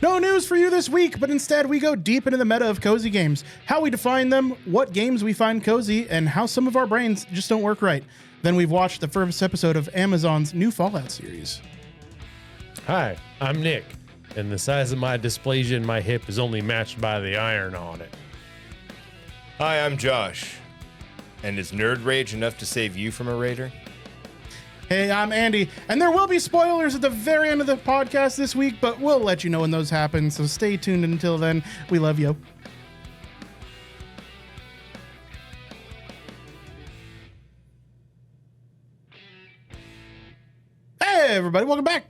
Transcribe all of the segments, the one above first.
No news for you this week, but instead we go deep into the meta of cozy games, how we define them, what games we find cozy, and how some of our brains just don't work right. Then we've watched the first episode of Amazon's new Fallout series. Hi, I'm Nick, and the size of my dysplasia in my hip is only matched by the iron on it. Hi, I'm Josh. And is nerd rage enough to save you from a raider? Hey, I'm Andy, and there will be spoilers at the very end of the podcast this week, but we'll let you know when those happen, so stay tuned until then. We love you. Hey, everybody, welcome back.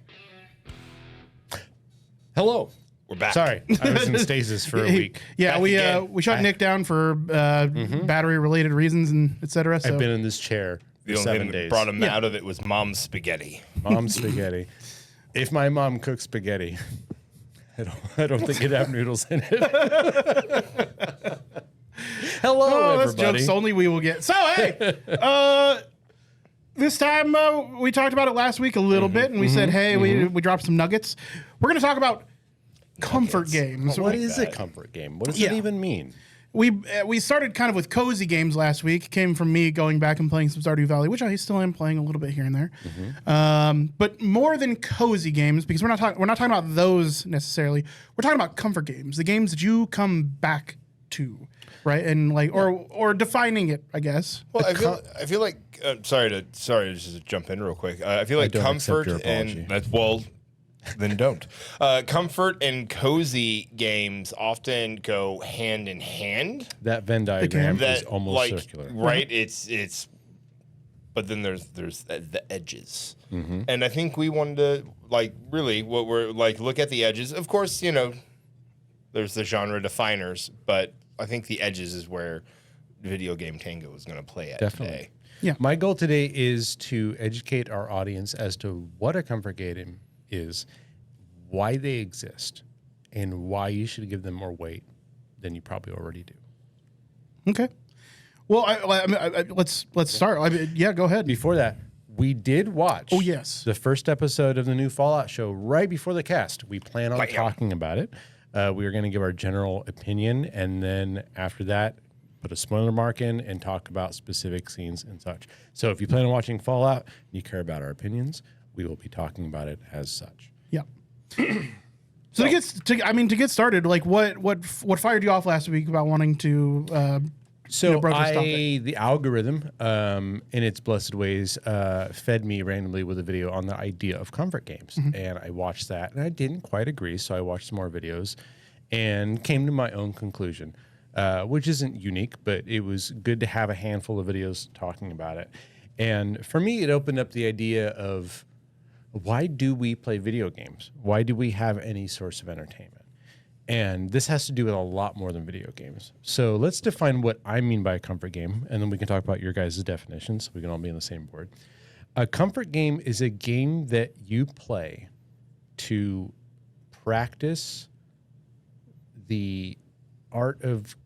Hello. We're back. Sorry, I was in stasis for a week. Yeah, Back we shut Nick down for battery-related reasons and et cetera. So. I've been in this chair The for only 7 thing that days. brought him out of it was mom's spaghetti. Mom's spaghetti. If my mom cooks spaghetti, I don't think it'd have noodles in it. Hello, that's everybody. jokes only we will get. So, hey, this time we talked about it last week a little bit, and we said, hey, we dropped some nuggets. We're going to talk about comfort games. What is a comfort game? What does it even mean? We started kind of with cozy games last week. Came from me going back and playing some Stardew Valley, which I still am playing a little bit here and there. But more than cozy games, because we're not talking about those necessarily. We're talking about comfort games, the games that you come back to, right? And like, or defining it, I guess. Well, I feel like sorry to just jump in real quick. I feel like don't accept comfort your apology. and that's then don't. Comfort and cozy games often go hand in hand. That Venn diagram can. is almost circular. Right? It's but then there's the edges. And I think we wanted to really what we're look at the edges. Of course, there's the genre definers, but I think the edges is where Video Game Tango is going to play at Definitely. today. Yeah. My goal today is to educate our audience as to what a comfort game is, why they exist, and why you should give them more weight than you probably already do. Okay. Well, let's start. Go ahead. Before that, we did watch yes. the first episode of the new Fallout show right before the cast. We plan on talking about it. We are going to give our general opinion, and then after that, put a spoiler mark in and talk about specific scenes and such. So if you plan on watching Fallout and you care about our opinions, we will be talking about it as such. Yeah. So to get started, like what fired you off last week about wanting to So broach this topic? the algorithm, in its blessed ways, fed me randomly with a video on the idea of comfort games, and I watched that, and I didn't quite agree, so I watched some more videos, and came to my own conclusion, which isn't unique, but it was good to have a handful of videos talking about it, and for me, it opened up the idea of why do we play video games? Why do we have any source of entertainment? And this has to do with a lot more than video games. So let's define what I mean by a comfort game, and then we can talk about your guys' definitions so we can all be on the same board. A comfort game is a game that you play to practice the art of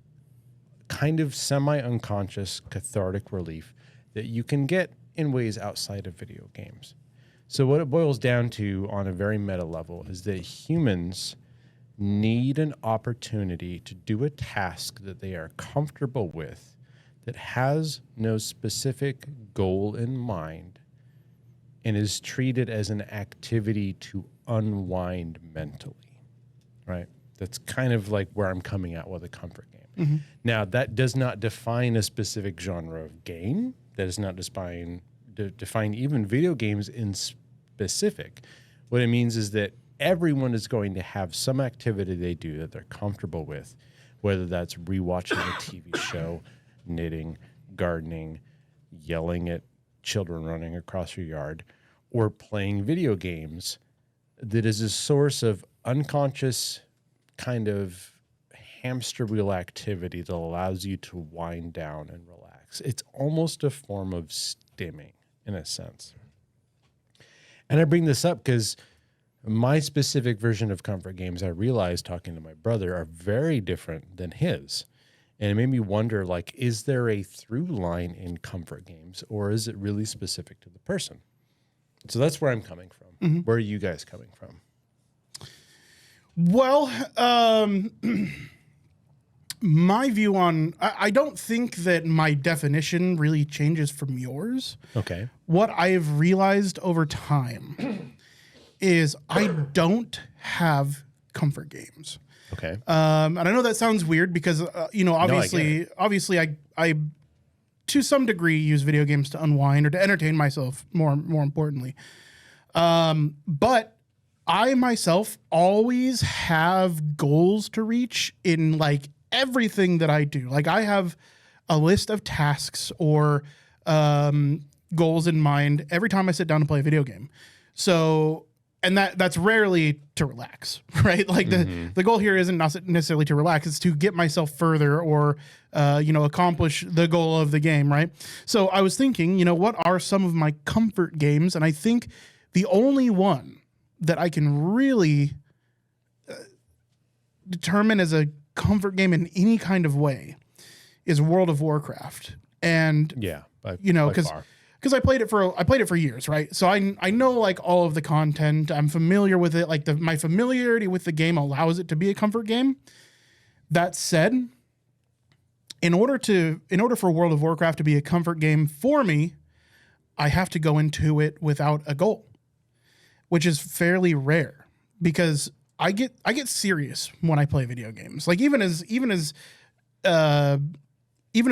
kind of semi-unconscious cathartic relief that you can get in ways outside of video games. So what it boils down to on a very meta level is that humans need an opportunity to do a task that they are comfortable with that has no specific goal in mind and is treated as an activity to unwind mentally, right? That's kind of like where I'm coming at with a comfort game. Now, that does not define a specific genre of game. That does not define even video games in specific. What it means is that everyone is going to have some activity they do that they're comfortable with, whether that's rewatching a TV show, knitting, gardening, yelling at children running across your yard, or playing video games that is a source of unconscious kind of hamster wheel activity that allows you to wind down and relax. It's almost a form of stimming in a sense. And I bring this up because my specific version of comfort games, I realized talking to my brother, are very different than his. And it made me wonder, is there a through line in comfort games, or is it really specific to the person? So that's where I'm coming from. Where are you guys coming from? Well, my view on I don't think that my definition really changes from yours. Okay. What I've realized over time is I don't have comfort games. Okay. And I know that sounds weird because obviously I to some degree use video games to unwind or to entertain myself more importantly. But I myself always have goals to reach in like everything that I do. Like I have a list of tasks or goals in mind every time I sit down to play a video game. So, and that's rarely to relax, right? Like the goal here isn't necessarily to relax; it's to get myself further or accomplish the goal of the game, right? So I was thinking, what are some of my comfort games? And I think the only one that I can really determine as a comfort game in any kind of way is World of Warcraft. And yeah, because I played it for years, right? So I know like all of the content. I'm familiar with it. Like my familiarity with the game allows it to be a comfort game. That said, in order for World of Warcraft to be a comfort game for me, I have to go into it without a goal, which is fairly rare because I get serious when I play video games. Like even as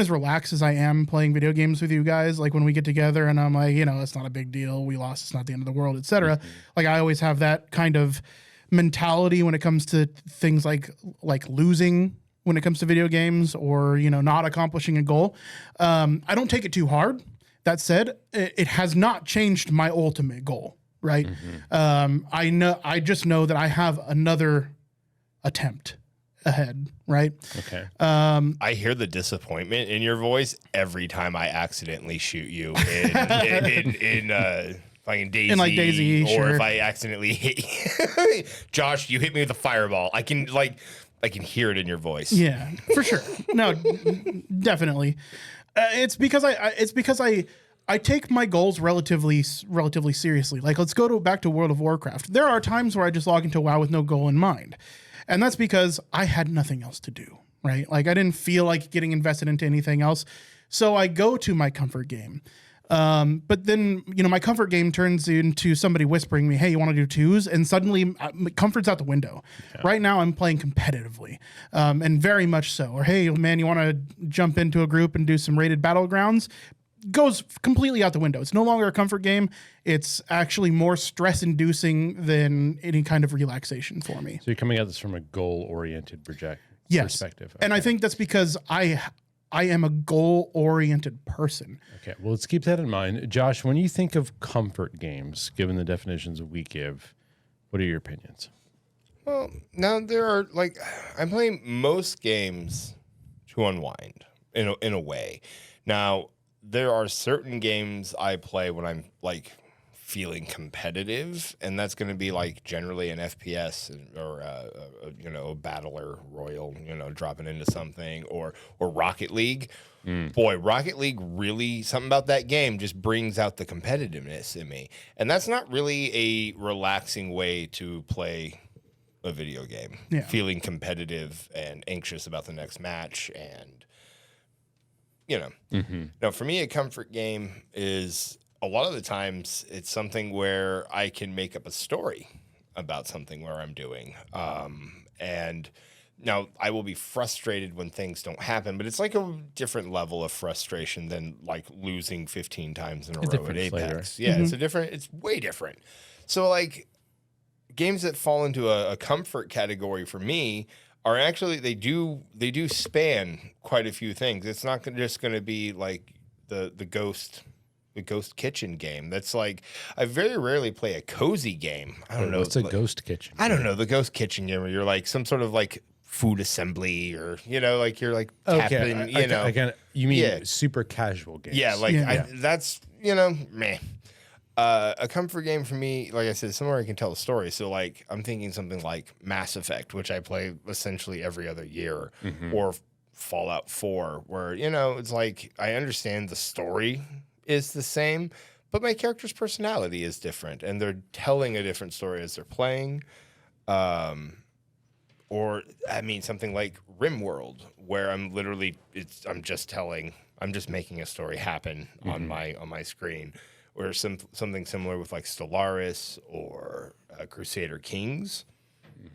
relaxed as I am playing video games with you guys, like when we get together and I'm like, it's not a big deal. We lost. It's not the end of the world, etc. Like I always have that kind of mentality when it comes to things like losing when it comes to video games or, not accomplishing a goal. I don't take it too hard. That said, it has not changed my ultimate goal. Right. I just know that I have another attempt ahead. Right. Okay. I hear the disappointment in your voice every time I accidentally shoot you in fucking Daisy, in like Daisy, or sure. if I accidentally hit you. Josh, you hit me with a fireball. I can hear it in your voice. Yeah, for sure. No, definitely. It's because I take my goals relatively seriously. Like, let's go back to World of Warcraft. There are times where I just log into WoW with no goal in mind. And that's because I had nothing else to do, right? Like, I didn't feel like getting invested into anything else. So I go to my comfort game. But then, my comfort game turns into somebody whispering me, hey, you want to do twos? And suddenly comfort's out the window. Yeah. Right now I'm playing competitively, and very much so. Or, hey, man, you want to jump into a group and do some rated battlegrounds? Goes completely out the window. It's no longer a comfort game. It's actually more stress-inducing than any kind of relaxation for me. So you're coming at this from a goal-oriented perspective. Okay. And I think that's because I am a goal-oriented person. Okay, well, let's keep that in mind. Josh, when you think of comfort games, given the definitions that we give, what are your opinions? Well, now there are, I'm playing most games to unwind in a way. Now, there are certain games I play when I'm feeling competitive, and that's going to be generally an FPS or a battler royal, dropping into something or Rocket League. Boy, Rocket League really, something about that game just brings out the competitiveness in me, and that's not really a relaxing way to play a video game. Yeah. Feeling competitive and anxious about the next match and. Now for me, a comfort game is a lot of the times it's something where I can make up a story about something where I'm doing. And now I will be frustrated when things don't happen, but it's like a different level of frustration than losing 15 times in a row at Apex. Flavor. Yeah, it's way different. So games that fall into a comfort category for me are actually they do span quite a few things. It's not just going to be the Ghost Kitchen game. That's I very rarely play a cozy game. I don't know. What's a Ghost Kitchen? I don't know, the Ghost Kitchen game where you're some sort of food assembly or you're tapping. Okay. You mean super casual games? Yeah, that's meh. A comfort game for me, like I said, somewhere I can tell a story. So I'm thinking something like Mass Effect, which I play essentially every other year, or Fallout 4, where, it's I understand the story is the same, but my character's personality is different and they're telling a different story as they're playing. or I mean something like RimWorld, where I'm just making a story happen on my screen, or something similar with like Stellaris or Crusader Kings.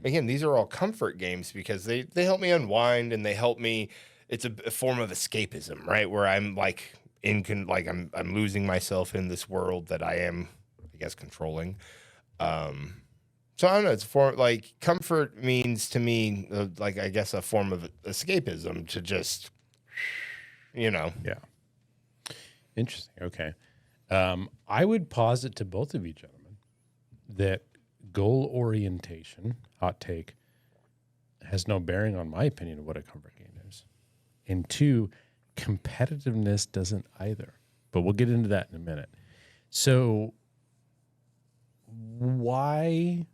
Again, these are all comfort games because they help me unwind, and they help me. It's a form of escapism, right? Where I'm like I'm losing myself in this world that I am, I guess, controlling. So I don't know. It's for like comfort means to me, like I guess a form of escapism to just, Yeah. Interesting. Okay. I would posit to both of you gentlemen that goal orientation, hot take, has no bearing on my opinion of what a comfort game is. And two, competitiveness doesn't either. But we'll get into that in a minute. So why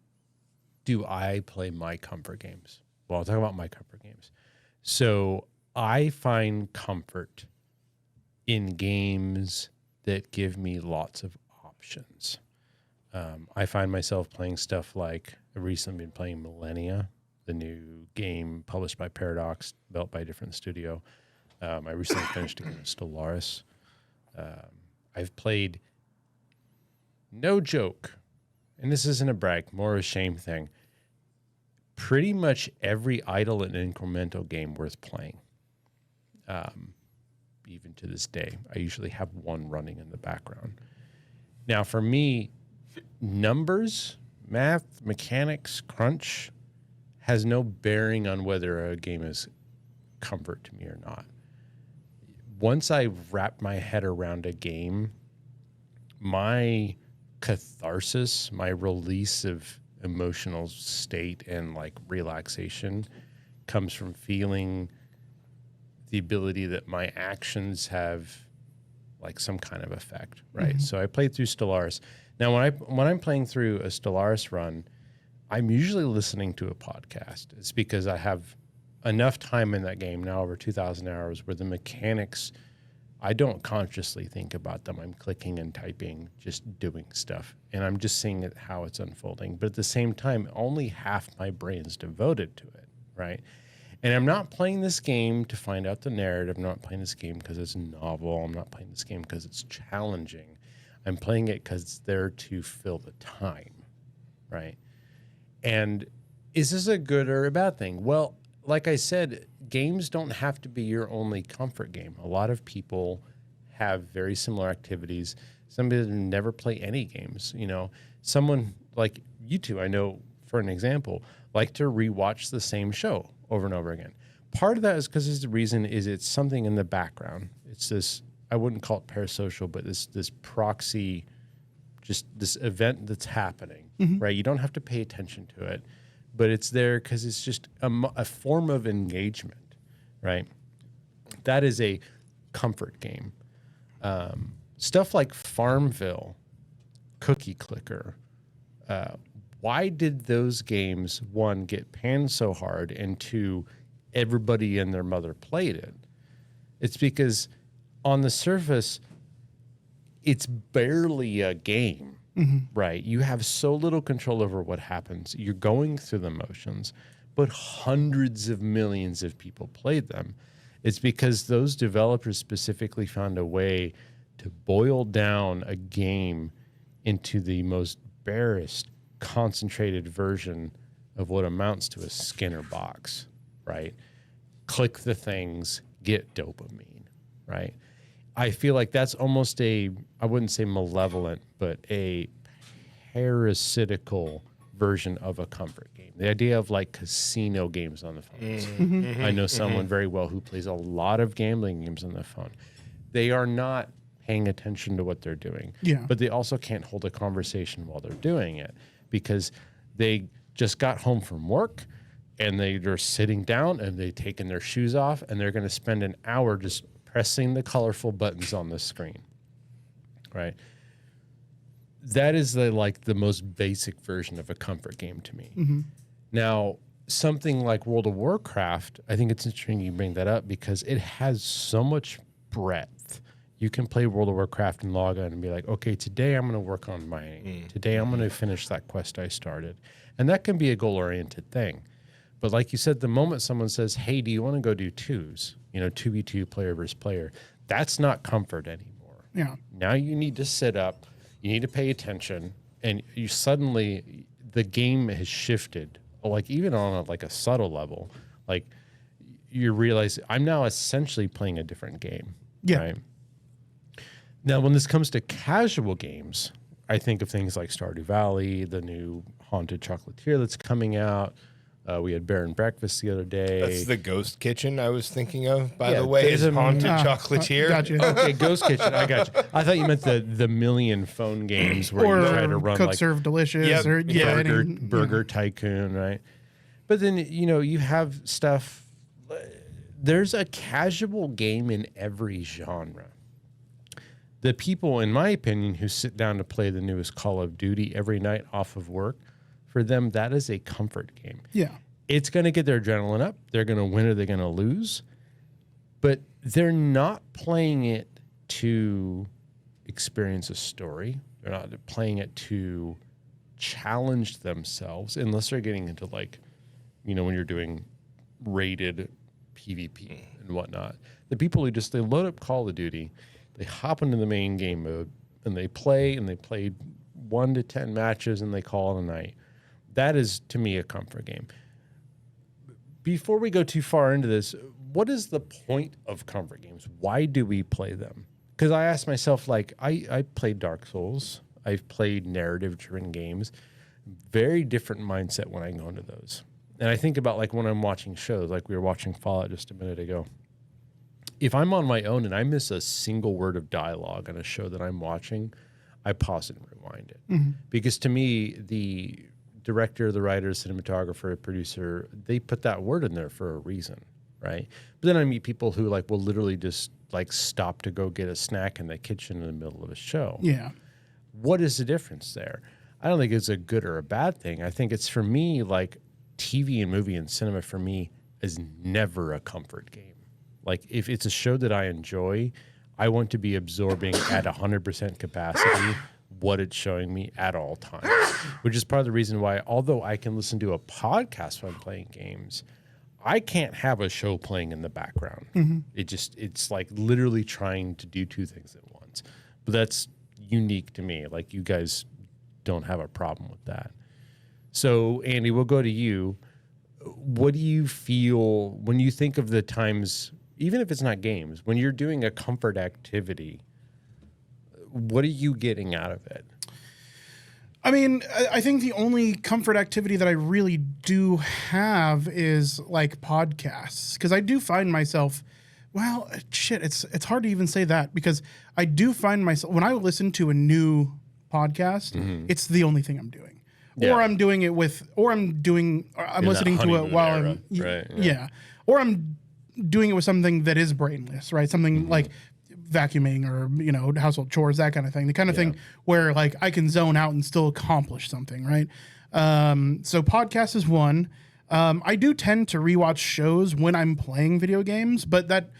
do I play my comfort games? Well, I'll talk about my comfort games. So I find comfort in games that give me lots of options. I find myself playing stuff like I've recently been playing Millennia, the new game published by Paradox, built by a different studio. I recently finished a game of Stellaris. I've played, no joke, and this isn't a brag, more a shame thing, pretty much every idle and incremental game worth playing. Even to this day, I usually have one running in the background. Now, for me, numbers, math, mechanics, crunch has no bearing on whether a game is comfort to me or not. Once I wrap my head around a game, my catharsis, my release of emotional state and like relaxation comes from feeling the ability that my actions have like some kind of effect, right? So I played through Stellaris. Now, when I'm playing through a Stellaris run, I'm usually listening to a podcast. It's because I have enough time in that game, now over 2,000 hours, where the mechanics, I don't consciously think about them. I'm clicking and typing, just doing stuff. And I'm just seeing it, how it's unfolding. But at the same time, only half my brain's devoted to it, right? And I'm not playing this game to find out the narrative. I'm not playing this game because it's novel. I'm not playing this game because it's challenging. I'm playing it because it's there to fill the time, right? And is this a good or a bad thing? Well, like I said, games don't have to be your only comfort game. A lot of people have very similar activities. Some people never play any games. You know, someone like you two, I know, for an example, like to rewatch the same show over and over again. Part of that is because the reason is it's something in the background. It's this, I wouldn't call it parasocial, but this proxy, just this event that's happening, right? You don't have to pay attention to it, but it's there because it's just a form of engagement, right? That is a comfort game. Stuff like Farmville, Cookie Clicker, why did those games, one, get panned so hard, and two, everybody and their mother played it? It's because on the surface, it's barely a game, right? You have so little control over what happens. You're going through the motions, but hundreds of millions of people played them. It's because those developers specifically found a way to boil down a game into the most barest, concentrated version of what amounts to a Skinner box, right? Click the things, get dopamine, right? I feel like that's almost I wouldn't say malevolent, but a parasitical version of a comfort game. The idea of like casino games on the phone. I know someone very well who plays a lot of gambling games on the phone. They are not paying attention to what they're doing, but they also can't hold a conversation while they're doing it because they just got home from work and they're sitting down and they've taken their shoes off and they're going to spend an hour just pressing the colorful buttons on the screen, right? That is the most basic version of a comfort game to me. Now, something like World of Warcraft, I think it's interesting you bring that up because it has so much breadth. You can play World of Warcraft and log on and be like, okay, today I'm going to work on mining. Today I'm going to finish that quest I started. And that can be a goal-oriented thing. But like you said, the moment someone says, hey, do you want to go do twos? 2v2 player versus player. That's not comfort anymore. Yeah. Now you need to sit up, you need to pay attention, and you suddenly, the game has shifted, like even on a subtle level. Like you realize I'm now essentially playing a different game. Yeah. Right? Now, when this comes to casual games, I think of things like Stardew Valley, the new Haunted Chocolatier that's coming out. We had Bear and Breakfast the other day. That's the Ghost Kitchen I was thinking of, by Yeah, the way, there's is a- Haunted Chocolatier. Gotcha. Okay, Ghost Kitchen. I got you. I thought you meant the million phone games where Or you try to run Cook like Serve Delicious. Yep. Or Burger Tycoon, right? But then you have stuff. There's a casual game in every genre. The people, in my opinion, who sit down to play the newest Call of Duty every night off of work, for them that is a comfort game. Yeah. It's going to get their adrenaline up. They're going to win or they're going to lose. But they're not playing it to experience a story. They're not playing it to challenge themselves unless they're getting into when you're doing rated PvP and whatnot. The people who they load up Call of Duty, they hop into the main game mode and they play 1 to 10 matches and they call it a night. That is, to me, a comfort game. Before we go too far into this, what is the point of comfort games? Why do we play them? Because I ask myself, I played Dark Souls. I've played narrative-driven games. Very different mindset when I go into those. And I think about when I'm watching shows, like we were watching Fallout just a minute ago. If I'm on my own and I miss a single word of dialogue on a show that I'm watching, I pause it and rewind it. Because to me, the director, the writer, cinematographer, producer, they put that word in there for a reason, right? But then I meet people who will literally just stop to go get a snack in the kitchen in the middle of a show. Yeah. What is the difference there? I don't think it's a good or a bad thing. I think it's, for me, TV and movie and cinema for me is never a comfort game. If it's a show that I enjoy, I want to be absorbing at 100% capacity what it's showing me at all times, which is part of the reason why, although I can listen to a podcast when I'm playing games, I can't have a show playing in the background. It's literally trying to do two things at once. But that's unique to me. You guys don't have a problem with that. So, Andy, we'll go to you. What do you feel when you think of the times, even if it's not games, when you're doing a comfort activity, what are you getting out of it? I mean, I think the only comfort activity that I really do have is podcasts, because I do find myself, it's hard to even say that, because I do find myself, when I listen to a new podcast, it's the only thing I'm doing. Yeah. Or I'm doing it I'm listening to it while honeymoon I'm, era, right? Yeah. Or I'm doing it with something that is brainless, right? Something like vacuuming or, household chores, that kind of thing. The kind of thing where I can zone out and still accomplish something, right? So podcast is one. I do tend to rewatch shows when I'm playing video games, but that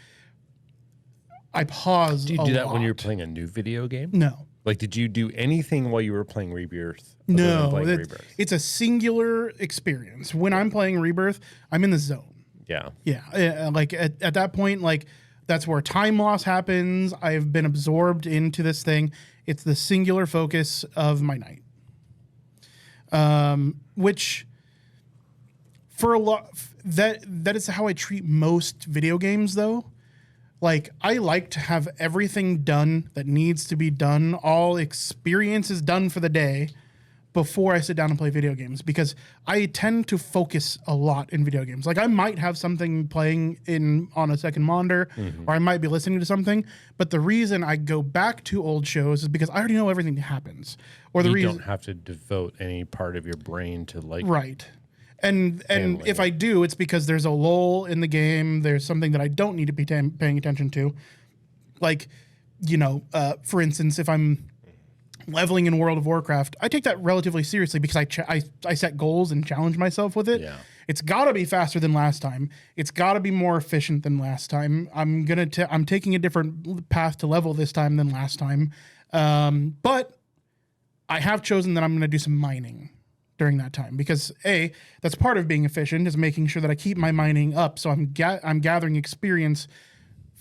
I pause. Do you do that when you're playing a new video game? No. Did you do anything while you were playing Rebirth? No, Playing Rebirth. It's a singular experience. When I'm playing Rebirth, I'm in the zone. Yeah. Yeah, at that point, that's where time loss happens. I've been absorbed into this thing. It's the singular focus of my night. Which, for a lot, that is how I treat most video games, though. I like to have everything done that needs to be done, all experiences done for the day, before I sit down and play video games, because I tend to focus a lot in video games. I might have something playing on a second monitor, or I might be listening to something, but the reason I go back to old shows is because I already know everything that happens. Or the You reason don't have to devote any part of your brain to right. And if I do, it's because there's a lull in the game. There's something that I don't need to be paying attention to. For instance, if I'm leveling in World of Warcraft, I take that relatively seriously because I set goals and challenge myself with it. Yeah. It's got to be faster than last time. It's got to be more efficient than last time. I'm taking a different path to level this time than last time. But I have chosen that I'm going to do some mining during that time because that's part of being efficient is making sure that I keep my mining up. So I'm gathering experience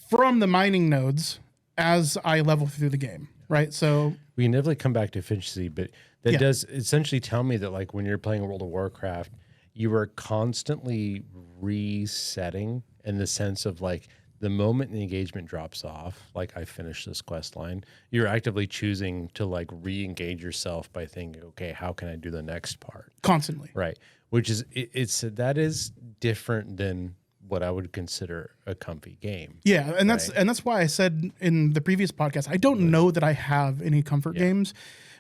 from the mining nodes as I level through the game, right? So We can definitely come back to efficiency, but that does essentially tell me that like when you're playing World of Warcraft, you are constantly resetting in the sense of like the moment the engagement drops off, like I finished this quest line, you're actively choosing to like re-engage yourself by thinking, okay, how can I do the next part? constantly. Right. Which is that is different than what I would consider a comfy game. Yeah, and that's why I said in the previous podcast, I don't know that I have any comfort games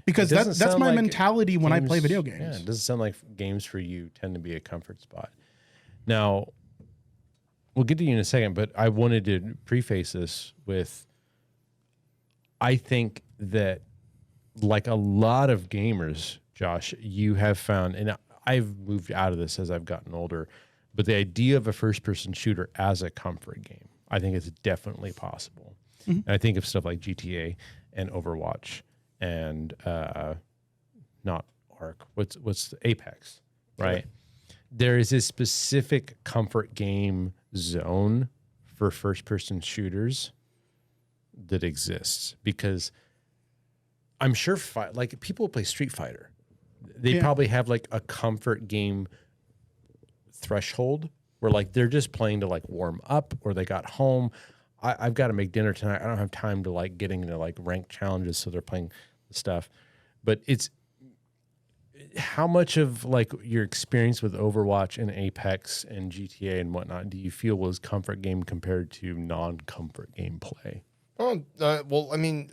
because It doesn't that's sound my like mentality when I play video Yeah, games. it doesn't sound like games for you tend to be a comfort spot. Now, we'll get to you in a second, but I wanted to preface this with I think that like a lot of gamers, Josh, you have found, and I've moved out of this as I've gotten older, but the idea of a first-person shooter as a comfort game, I think it's definitely possible. And I think of stuff like GTA and Overwatch and not Ark. What's Apex, right? There is a specific comfort game zone for first-person shooters that exists because I'm sure like people play Street Fighter. They probably have like a comfort game threshold where like they're just playing to like warm up or they got home. I've got to make dinner tonight. I don't have time to like getting into like ranked challenges. So they're playing stuff, but it's how much of like your experience with Overwatch and Apex and GTA and whatnot do you feel was comfort game compared to non-comfort game play? Oh, well, I mean,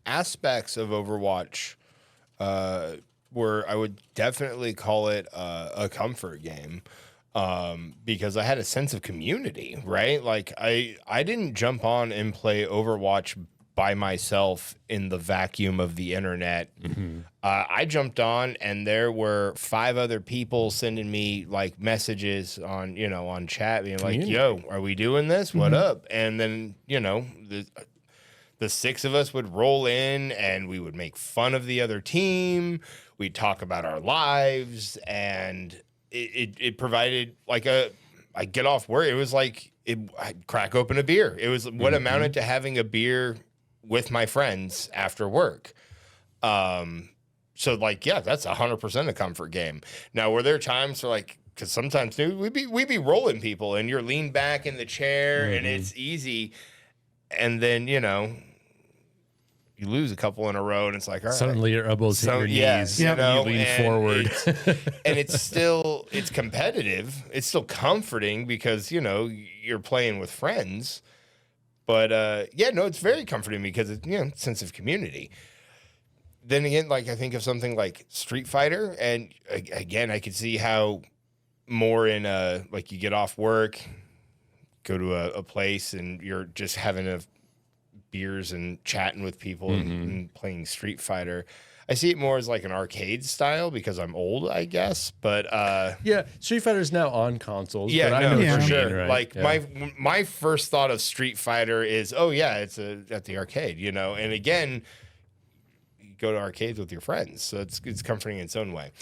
aspects of Overwatch were I would definitely call it a comfort game because I had a sense of community, right? Like I didn't jump on and play Overwatch by myself in the vacuum of the internet. I jumped on and there were 5 other people sending me like messages on, on chat being like, yo, are we doing this? What up? And then, the 6 of us would roll in and we would make fun of the other team. We'd talk about our lives and it provided like I get off work. It was like I'd crack open a beer. It was what amounted to having a beer with my friends after work. So like, yeah, that's 100% a comfort game. Now, were there times where like, because sometimes dude, we'd be rolling people and you're leaned back in the chair and it's easy. And then, you lose a couple in a row and it's like, all right. Suddenly your elbows hit your knees. You know, you lean and forward. it's competitive. It's still comforting because, you're playing with friends. But it's very comforting because it's sense of community. Then again, like I think of something like Street Fighter, and again, I could see how more in like you get off work, go to a place, and you're just having beers and chatting with people and playing Street Fighter. I see it more as like an arcade style because I'm old, I guess. But yeah, Street Fighter is now on consoles. yeah, but I no, know for what you sure. mean, right? Like Yeah. my first thought of Street Fighter is, oh yeah, it's at the arcade, And again, you go to arcades with your friends, so it's comforting in its own way.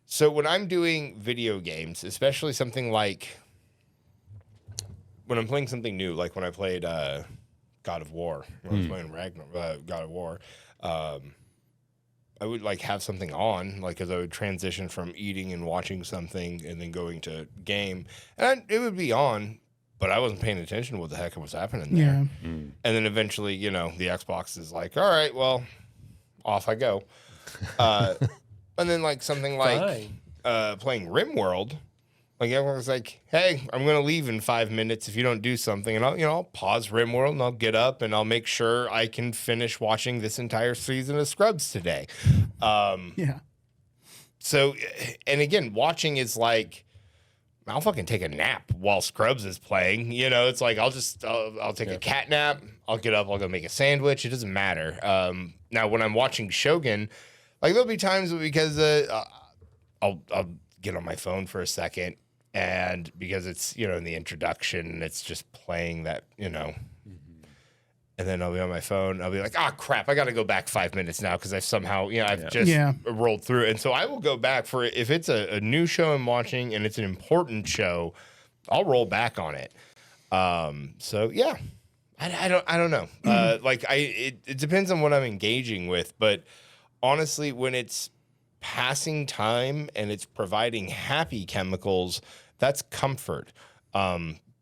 So when I'm doing video games, especially something like when I'm playing something new, like when I played God of War, when I was playing God of War. I would like have something on, like as I would transition from eating and watching something and then going to game, and it would be on, but I wasn't paying attention to what the heck was happening there. Yeah. And then eventually, the Xbox is like, all right, well, off I go. And then like something like playing RimWorld, like everyone's like, hey, I'm gonna leave in 5 minutes if you don't do something, and I'll pause RimWorld and I'll get up and I'll make sure I can finish watching this entire season of Scrubs today. Yeah. So, and again, watching is like, I'll fucking take a nap while Scrubs is playing. It's like I'll take a cat nap. I'll get up. I'll go make a sandwich. It doesn't matter. Now, when I'm watching Shogun, like there'll be times because I'll get on my phone for a second. And because it's, in the introduction, it's just playing that, and then I'll be on my phone. I'll be like, "Ah, crap! I got to go back 5 minutes now because I've somehow, I've just rolled through." And so I will go back for it if it's a new show I'm watching and it's an important show. I'll roll back on it. So yeah, I don't know. It depends on what I'm engaging with, but honestly, when it's passing time and it's providing happy chemicals, that's comfort.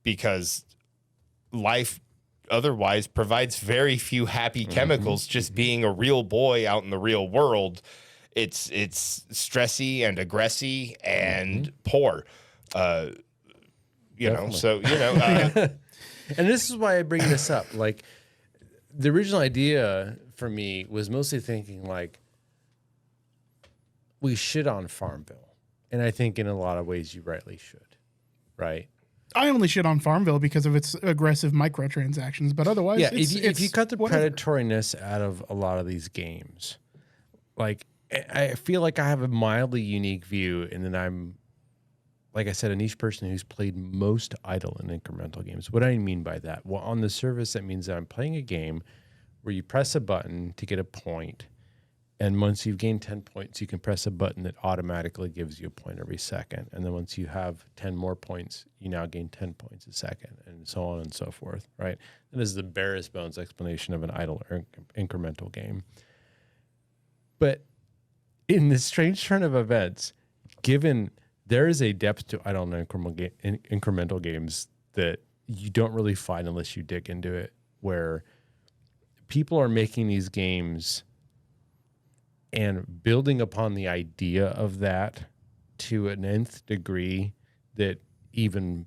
Because life otherwise provides very few happy chemicals. Just being a real boy out in the real world, it's stressy and aggressy and poor. And this is why I bring this up. Like, the original idea for me was mostly thinking like, we shit on Farmville, and I think in a lot of ways you rightly should, right? I only shit on Farmville because of its aggressive microtransactions, but otherwise, yeah. If you cut the predatoriness out of a lot of these games, like, I feel like I have a mildly unique view, and then I'm, like I said, a niche person who's played most idle and incremental games. What do I mean by that? Well, on the surface, that means that I'm playing a game where you press a button to get a point, and once you've gained 10 points, you can press a button that automatically gives you a point every second. And then once you have 10 more points, you now gain 10 points a second, and so on and so forth, right? And this is the barest bones explanation of an idle or incremental game. But in this strange turn of events, given there is a depth to idle and incremental games that you don't really find unless you dig into it, where people are making these games and building upon the idea of that to an nth degree that even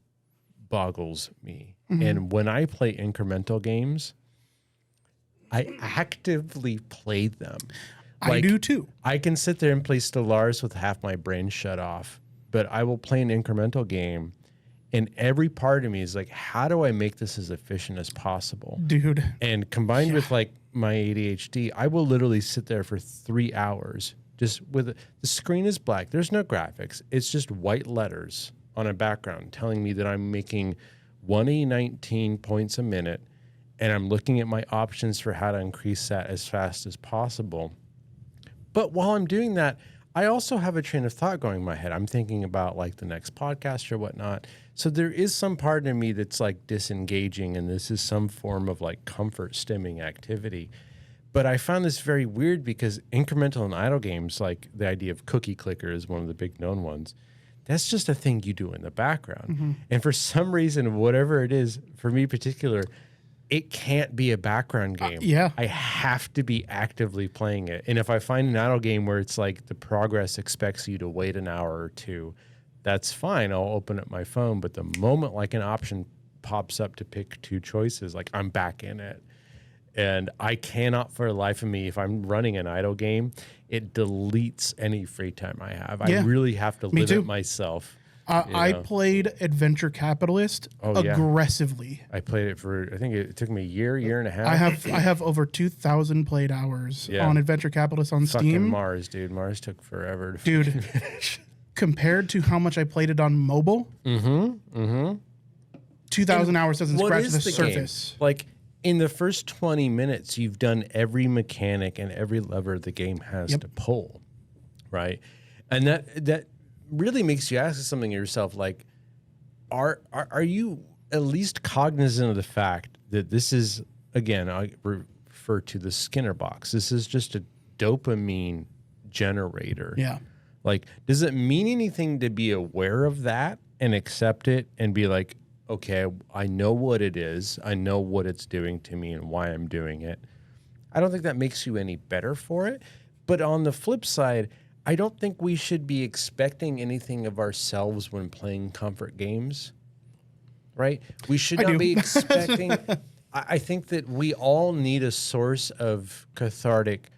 boggles me. And when I play incremental games, I actively play them. I do too. I can sit there and play Stellaris with half my brain shut off, but I will play an incremental game, and every part of me is like, how do I make this as efficient as possible? Dude. And combined with like my ADHD, I will literally sit there for 3 hours just with the screen is black. There's no graphics. It's just white letters on a background telling me that I'm making 119 points a minute, and I'm looking at my options for how to increase that as fast as possible. But while I'm doing that, I also have a train of thought going in my head. I'm thinking about like the next podcast or whatnot. So there is some part of me that's like disengaging, and this is some form of like comfort stemming activity. But I found this very weird because incremental and idle games, like the idea of cookie clicker is one of the big known ones. That's just a thing you do in the background. And for some reason, whatever it is, for me in particular, it can't be a background game. I have to be actively playing it. And if I find an idle game where it's like the progress expects you to wait an hour or two, that's fine. I'll open up my phone. But the moment like an option pops up to pick two choices, like I'm back in it. And I cannot for the life of me, if I'm running an idle game, it deletes any free time I have. I really have to limit myself. I played Adventure Capitalist aggressively. I played it for, I think it took me a year and a half. I have over 2,000 played hours on Adventure Capitalist on Fucking Steam. Mars, dude. Mars took forever to finish. Compared to how much I played it on mobile, 2,000 hours doesn't scratch the surface. Game? Like, in the first 20 minutes, you've done every mechanic and every lever the game has to pull, right? And that really makes you ask something of yourself, like, are you at least cognizant of the fact that this is, again, I refer to the Skinner box. This is just a dopamine generator. Yeah. Like, does it mean anything to be aware of that and accept it and be like, okay, I know what it is. I know what it's doing to me and why I'm doing it. I don't think that makes you any better for it. But on the flip side, I don't think we should be expecting anything of ourselves when playing comfort games, right? We should not be expecting. I think that we all need a source of cathartic,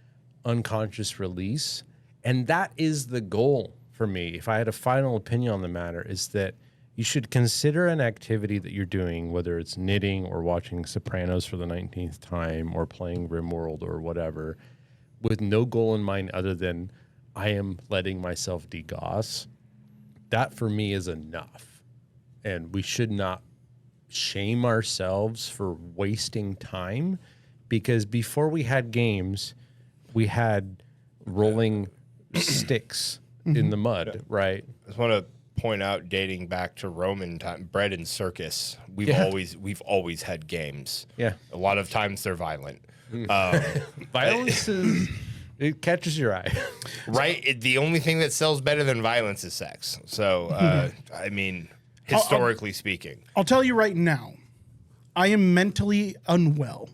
unconscious release. And that is the goal for me. If I had a final opinion on the matter, is that you should consider an activity that you're doing, whether it's knitting or watching Sopranos for the 19th time or playing RimWorld or whatever, with no goal in mind other than I am letting myself degauss. That for me is enough. And we should not shame ourselves for wasting time because before we had games, we had rolling sticks in the mud, right? I just want to point out, dating back to Roman time, bread and circus. We've always had games. Yeah. A lot of times they're violent. Violence is it catches your eye. Right? The only thing that sells better than violence is sex. So, I mean, historically speaking. I'll tell you right now, I am mentally unwell.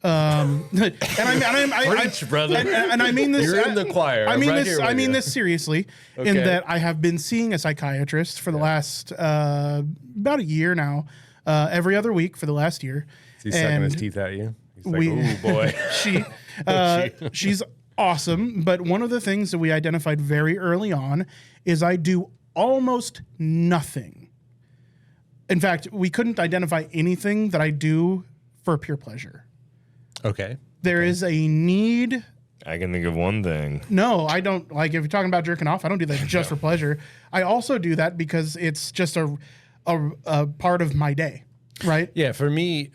And Preach, brother. And I mean this. You're in the choir. I mean I'm right this. here I with mean you. this seriously, in Okay. that I have been seeing a psychiatrist for the last about a year now, every other week for the last year. Is he sucking his And teeth at you? He's like, we- ooh, boy. she's awesome, but one of the things that we identified very early on is I do almost nothing. In fact, we couldn't identify anything that I do for pure pleasure. Okay. There is a need. I can think of one thing. No, I don't. Like, if you're talking about jerking off, I don't do that just for pleasure. I also do that because it's just a part of my day, right? Yeah, for me,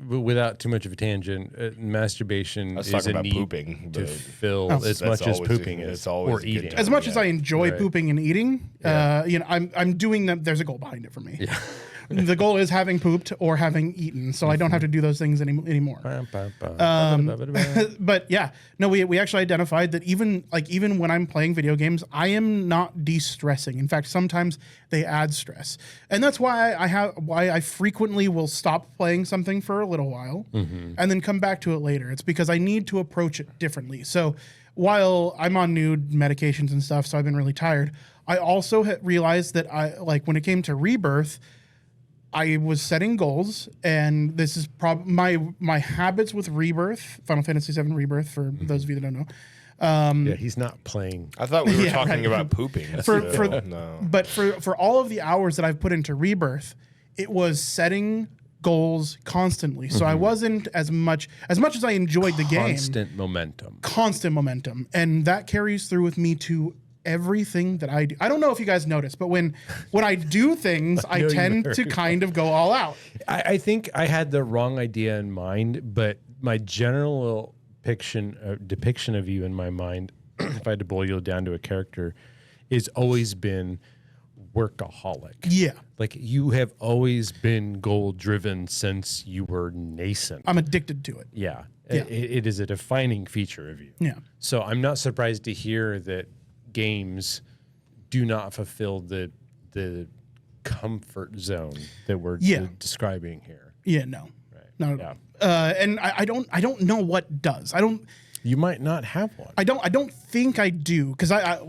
without too much of a tangent, masturbation was is talking a about need pooping, to but fill as That's much as always- pooping it's is, always or a good eating. time. As much as Yeah. I enjoy Right. pooping and eating, I'm doing them. There's a goal behind it for me. The goal is having pooped or having eaten, so I don't have to do those things anymore. But yeah, no, we actually identified that even when I'm playing video games, I am not de-stressing. In fact, sometimes they add stress, and that's why I frequently will stop playing something for a little while and then come back to it later. It's because I need to approach it differently. So while I'm on new medications and stuff, so I've been really tired. I also realized that when it came to Rebirth, I was setting goals, and this is my habits with Rebirth, Final Fantasy VII Rebirth, for those of you that don't know. Yeah, he's not playing. I thought we were Yeah, talking right. about pooping. No. But for all of the hours that I've put into Rebirth, it was setting goals constantly. So I wasn't as much as I enjoyed the game, Constant momentum, and that carries through with me to everything that I do. I don't know if you guys notice, but when I do things, I know you tend very to kind of go all out. I think I had the wrong idea in mind, but my general depiction of you in my mind, if I had to boil you down to a character, is always been workaholic. Yeah, Like you have always been goal driven since you were nascent. I'm addicted to it. Yeah. Yeah. It is a defining feature of you. Yeah. So I'm not surprised to hear that games do not fulfill the comfort zone that we're Yeah. describing here. Yeah, no. Right. Not at Yeah. all. And I don't know what does. You might not have one. I don't think I do, because I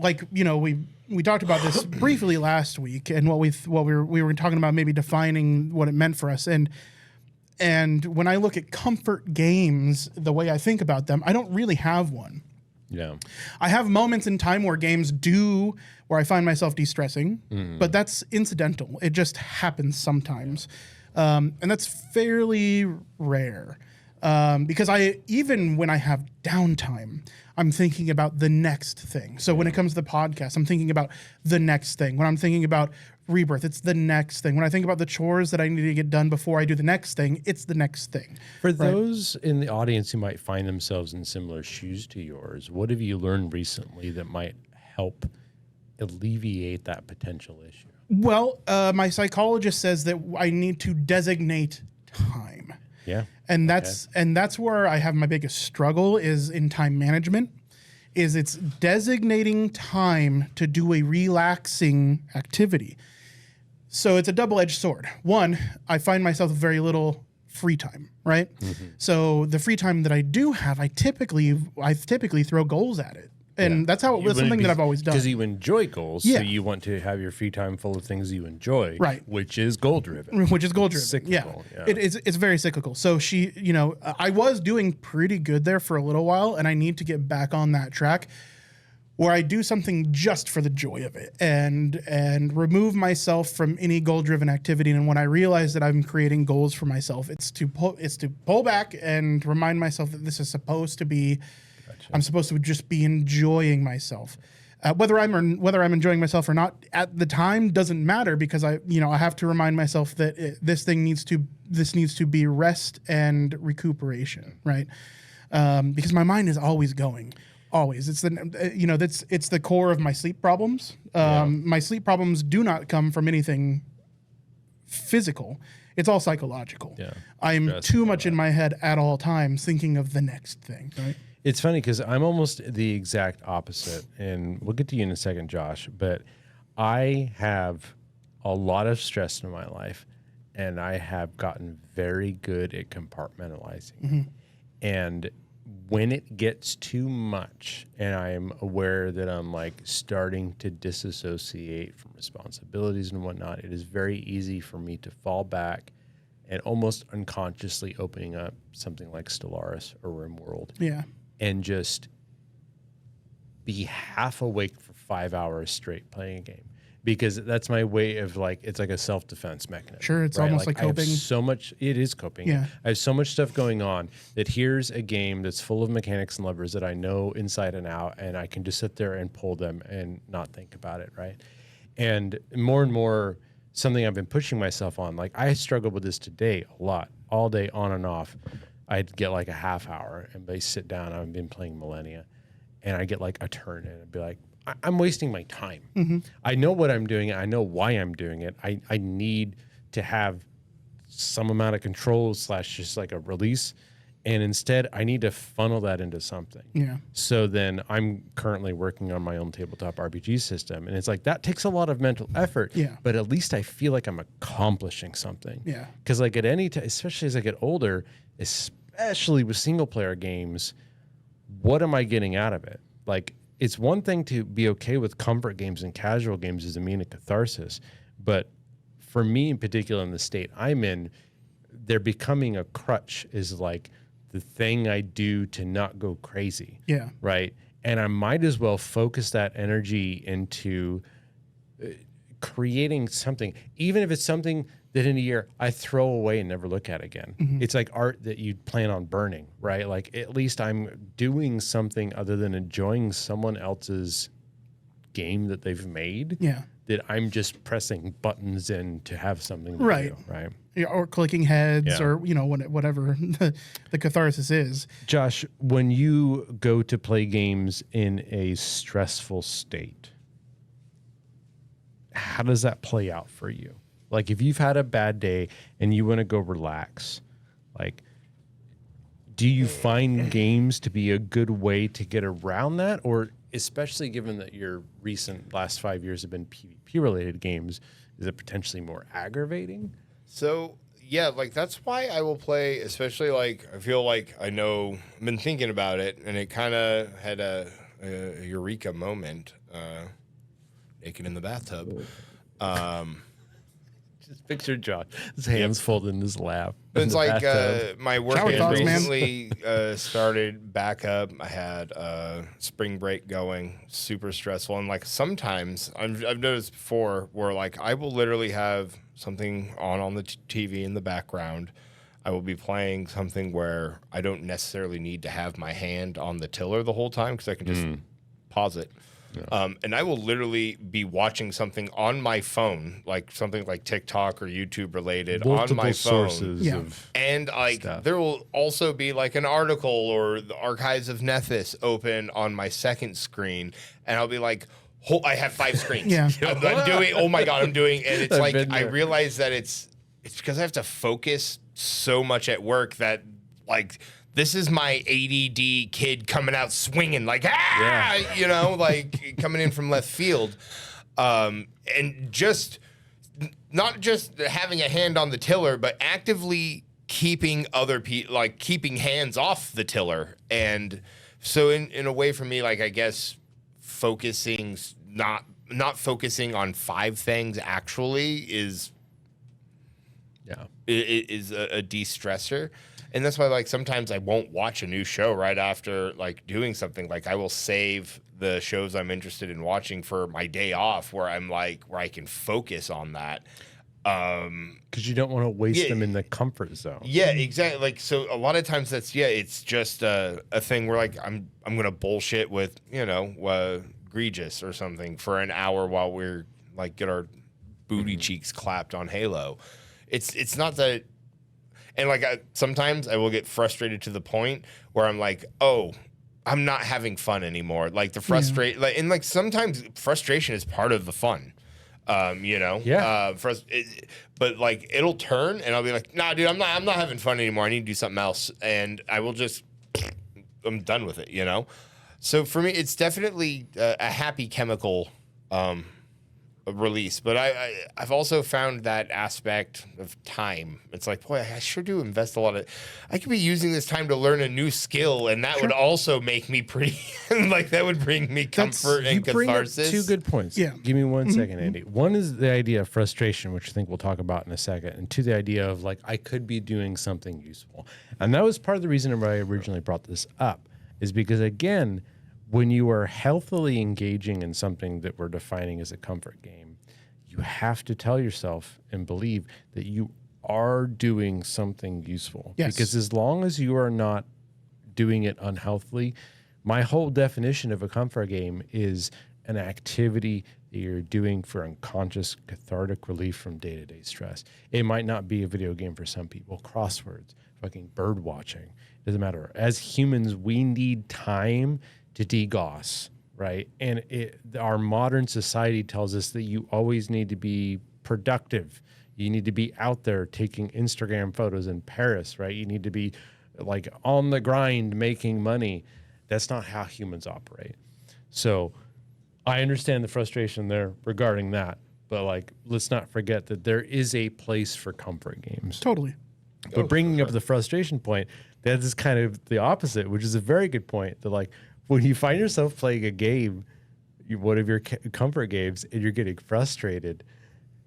we talked about this briefly last week, and we were talking about maybe defining what it meant for us, and when I look at comfort games, the way I think about them, I don't really have one. Yeah. I have moments in time where I find myself de-stressing, but that's incidental. It just happens sometimes. And that's fairly rare. Because even when I have downtime, I'm thinking about the next thing. So when it comes to the podcast, I'm thinking about the next thing. When I'm thinking about Rebirth, it's the next thing. When I think about the chores that I need to get done before I do the next thing, it's the next thing. For those in the audience who might find themselves in similar shoes to yours, what have you learned recently that might help alleviate that potential issue? Well, my psychologist says that I need to designate time. Yeah. And that's where I have my biggest struggle is in time management. It's designating time to do a relaxing activity. So it's a double-edged sword. One, I find myself with very little free time, right? So the free time that I do have, I typically throw goals at it. And that's something that I've always done. Because you enjoy goals, Yeah. so you want to have your free time full of things you enjoy, Right. which is goal driven. Which is goal driven. Cyclical, yeah. It's very cyclical. So I was doing pretty good there for a little while, and I need to get back on that track where I do something just for the joy of it and remove myself from any goal driven activity. And when I realize that I'm creating goals for myself, it's to pull back and remind myself that this is supposed to be. I'm supposed to just be enjoying myself. whether I'm enjoying myself or not at the time doesn't matter, because I have to remind myself that this needs to be rest and recuperation, right? Because my mind is always going. Always. It's it's the core of my sleep problems. My sleep problems do not come from anything physical. It's all psychological. Yeah. I'm Stress too and much in my head at all times thinking of the next thing, right? It's funny because I'm almost the exact opposite, and we'll get to you in a second, Josh, but I have a lot of stress in my life, and I have gotten very good at compartmentalizing. And when it gets too much and I'm aware that I'm like starting to disassociate from responsibilities and whatnot, it is very easy for me to fall back and almost unconsciously opening up something like Stellaris or RimWorld. Yeah. And just be half awake for 5 hours straight playing a game, because that's my way of like, it's like a self-defense mechanism. Sure, it's almost like I have coping. so much, it is coping. Yeah. I have so much stuff going on that here's a game that's full of mechanics and levers that I know inside and out, and I can just sit there and pull them and not think about it, right? And more, something I've been pushing myself on, like I struggle with this today a lot, all day on and off. I'd get like a half hour and they sit down. I've been playing Millennia, and I get like a turn in and be like, I'm wasting my time. I know what I'm doing. I know why I'm doing it. I need to have some amount of control / just like a release. And instead, I need to funnel that into something. Yeah. So then I'm currently working on my own tabletop RPG system. And it's like, that takes a lot of mental effort. Yeah. But at least I feel like I'm accomplishing something. Yeah. Because like at any time, especially as I get older, especially with single player games, what am I getting out of it? Like, it's one thing to be okay with comfort games and casual games as a mean of catharsis. But for me in particular, in the state I'm in, they're becoming a crutch, is like the thing I do to not go crazy. Yeah. Right. And I might as well focus that energy into creating something, even if it's something that in a year I throw away and never look at again. It's like art that you plan on burning, right? Like at least I'm doing something other than enjoying someone else's game that they've made. Yeah. That I'm just pressing buttons in to have something to Right. do, right? Yeah, or clicking heads, Yeah. or whatever the catharsis is. Josh, when you go to play games in a stressful state, how does that play out for you? Like if you've had a bad day and you want to go relax, like do you find games to be a good way to get around that? Or especially given that your recent last 5 years have been PvP related games, is it potentially more aggravating? So yeah, like that's why I will play, especially like I feel like I've been thinking about it, and it kind of had a eureka moment, naked in the bathtub. Just picture Josh, his hands folded in his lap. in It's the like bathtub. my work Shower has thoughts, man. recently started back up. I had spring break going, super stressful, and like sometimes I've noticed before where like I will literally have something on the TV in the background. I will be playing something where I don't necessarily need to have my hand on the tiller the whole time because I can just pause it. And I will literally be watching something on my phone, like something like TikTok or YouTube related on my phone. sources Yeah. of And like stuff. there will also be like an article or the Archives of Nethys open on my second screen, and I'll be like, I have 5 screens. Yeah. I'm doing. Oh my god, I'm doing, and it's I've like been I there. realize that it's because I have to focus so much at work that like. This is my ADD kid coming out swinging like, like coming in from left field. And just not just having a hand on the tiller, but actively keeping other people, like keeping hands off the tiller. And so in a way for me, like, I guess focusing, not focusing on 5 things actually is a de-stressor. And that's why, like, sometimes I won't watch a new show right after, like, doing something. Like, I will save the shows I'm interested in watching for my day off where I'm, like, where I can focus on that. because you don't want to waste them in the comfort zone. Yeah, exactly. Like, so a lot of times it's just a thing where, like, I'm going to bullshit with, egregious or something for an hour while we're like get our booty cheeks clapped on Halo. It's not that, and like sometimes I will get frustrated to the point where I'm like, oh, I'm not having fun anymore. Like the like sometimes frustration is part of the fun. You know, but like it'll turn and I'll be like, nah, dude, I'm not having fun anymore. I need to do something else, and I will just, I'm done with it. You know, so for me, it's definitely a happy chemical release. But I've also found that aspect of time. It's like, boy, I sure do invest a lot of. I could be using this time to learn a new skill, and that would also make me pretty. Like that would bring me comfort and catharsis. Two good points. Yeah. Give me 1 second, Andy. One is the idea of frustration, which I think we'll talk about in a second, and two, the idea of like I could be doing something useful, and that was part of the reason why I originally brought this up, is because again, when you are healthily engaging in something that we're defining as a comfort game, you have to tell yourself and believe that you are doing something useful. Yes. Because as long as you are not doing it unhealthily, my whole definition of a comfort game is an activity that you're doing for unconscious cathartic relief from day-to-day stress. It might not be a video game for some people. Crosswords, fucking bird watching, doesn't matter. As humans, we need time to degauss, right? And our modern society tells us that you always need to be productive. You need to be out there taking Instagram photos in Paris, right? You need to be like on the grind making money. That's not how humans operate. So I understand the frustration there regarding that, but like, let's not forget that there is a place for comfort games. Totally. But bringing up the frustration point, that is kind of the opposite, which is a very good point. That like, when you find yourself playing a game, one of your comfort games, and you're getting frustrated,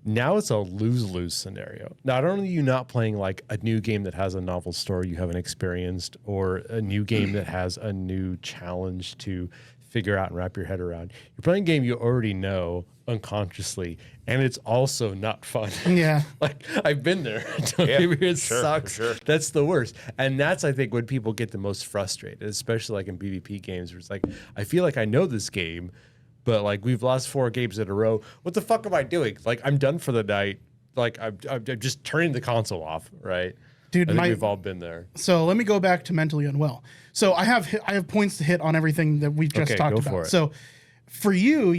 now it's a lose-lose scenario. Not only are you not playing like a new game that has a novel story you haven't experienced, or a new game that has a new challenge to figure out and wrap your head around. You're playing a game you already know unconsciously, and it's also not fun. Yeah. Like, I've been there. Don't get me, it sure, sucks. for sure. That's the worst. And that's, I think, when people get the most frustrated, especially like in PvP games, where it's like, I feel like I know this game, but like we've lost 4 games in a row. What the fuck am I doing? Like, I'm done for the night. Like, I'm just turning the console off, right? Dude, I think we've all been there. So let me go back to mentally unwell. So I have points to hit on everything that we've just talked go about. for it. So for you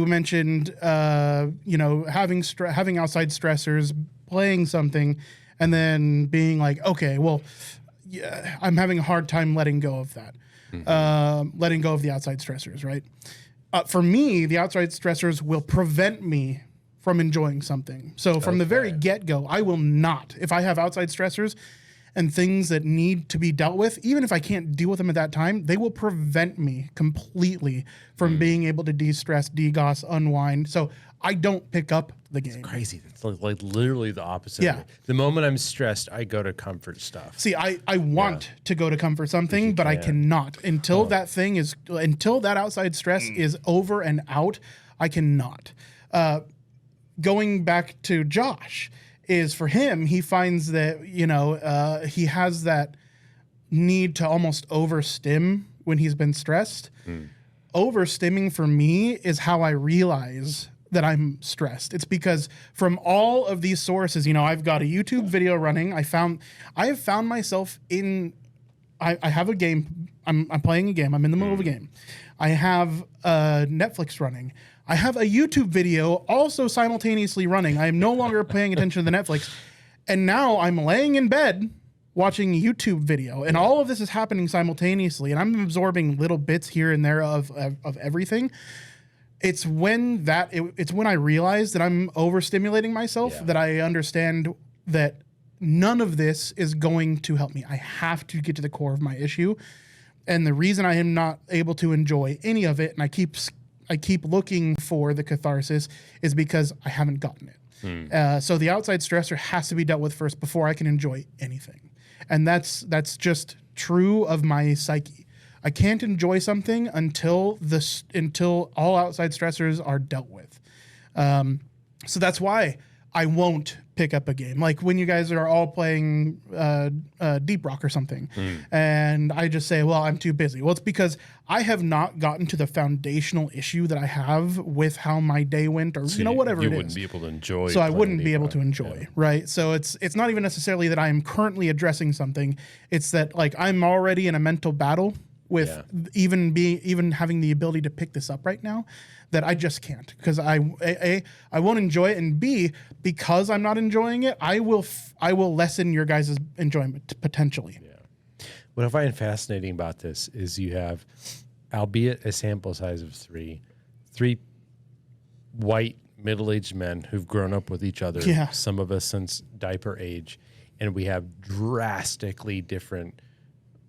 mentioned having outside stressors, playing something, and then being like, okay, well, yeah, I'm having a hard time letting go of that, letting go of the outside stressors, right? For me, the outside stressors will prevent me from enjoying something. So from the very get-go, I will not, if I have outside stressors and things that need to be dealt with, even if I can't deal with them at that time, they will prevent me completely from being able to de-stress, de-goss, unwind. So I don't pick up the game. Crazy. It's like literally the opposite. Yeah. Of it. The moment I'm stressed, I go to comfort stuff. See, I want to go to comfort something, but I cannot until until that outside stress is over and out. I cannot. Going back to Josh, is for him, he finds that, he has that need to almost overstim when he's been stressed. Overstimming for me is how I realize that I'm stressed. It's because from all of these sources, I've got a YouTube video running. I have found myself I have a game. I'm playing a game. I'm in the middle of a game. I have Netflix running. I have a YouTube video also simultaneously running. I am no longer paying attention to the Netflix. And now I'm laying in bed watching a YouTube video. And all of this is happening simultaneously. And I'm absorbing little bits here and there of everything. It's when I realize that I'm overstimulating myself, that I understand that none of this is going to help me. I have to get to the core of my issue. And the reason I am not able to enjoy any of it, and I keep looking for the catharsis, is because I haven't gotten it. So the outside stressor has to be dealt with first before I can enjoy anything. And that's just true of my psyche. I can't enjoy something until all outside stressors are dealt with. So that's why I won't pick up a game. Like when you guys are all playing Deep Rock or something, and I just say, well, I'm too busy. Well, it's because I have not gotten to the foundational issue that I have with how my day went, or whatever you it wouldn't is. be able to enjoy. So I playing wouldn't be Deep able Rock. to enjoy, right? So it's not even necessarily that I am currently addressing something. It's that like I'm already in a mental battle with even having the ability to pick this up right now, that I just can't, because I won't enjoy it, and B, because I'm not enjoying it, I will lessen your guys' enjoyment potentially. Yeah. What I find fascinating about this is you have, albeit a sample size of three white middle-aged men who've grown up with each other. Yeah. Some of us since diaper age, and we have drastically different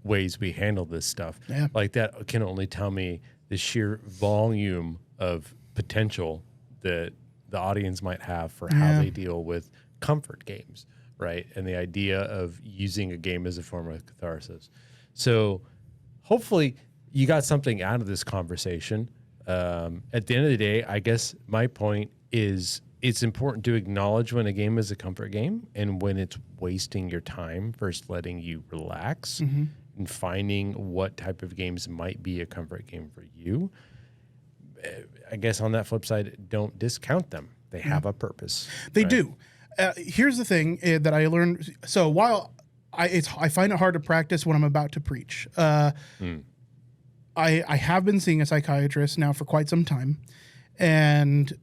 ways we handle this stuff. Yeah. Like that can only tell me the sheer volume of potential that the audience might have for how they deal with comfort games, right? And the idea of using a game as a form of catharsis. So hopefully you got something out of this conversation. At the end of the day, I guess my point is it's important to acknowledge when a game is a comfort game and when it's wasting your time versus letting you relax and finding what type of games might be a comfort game for you. I guess on that flip side, don't discount them. They have a purpose. They do. Here's the thing that I learned. So while I find it hard to practice when I'm about to preach. I have been seeing a psychiatrist now for quite some time, and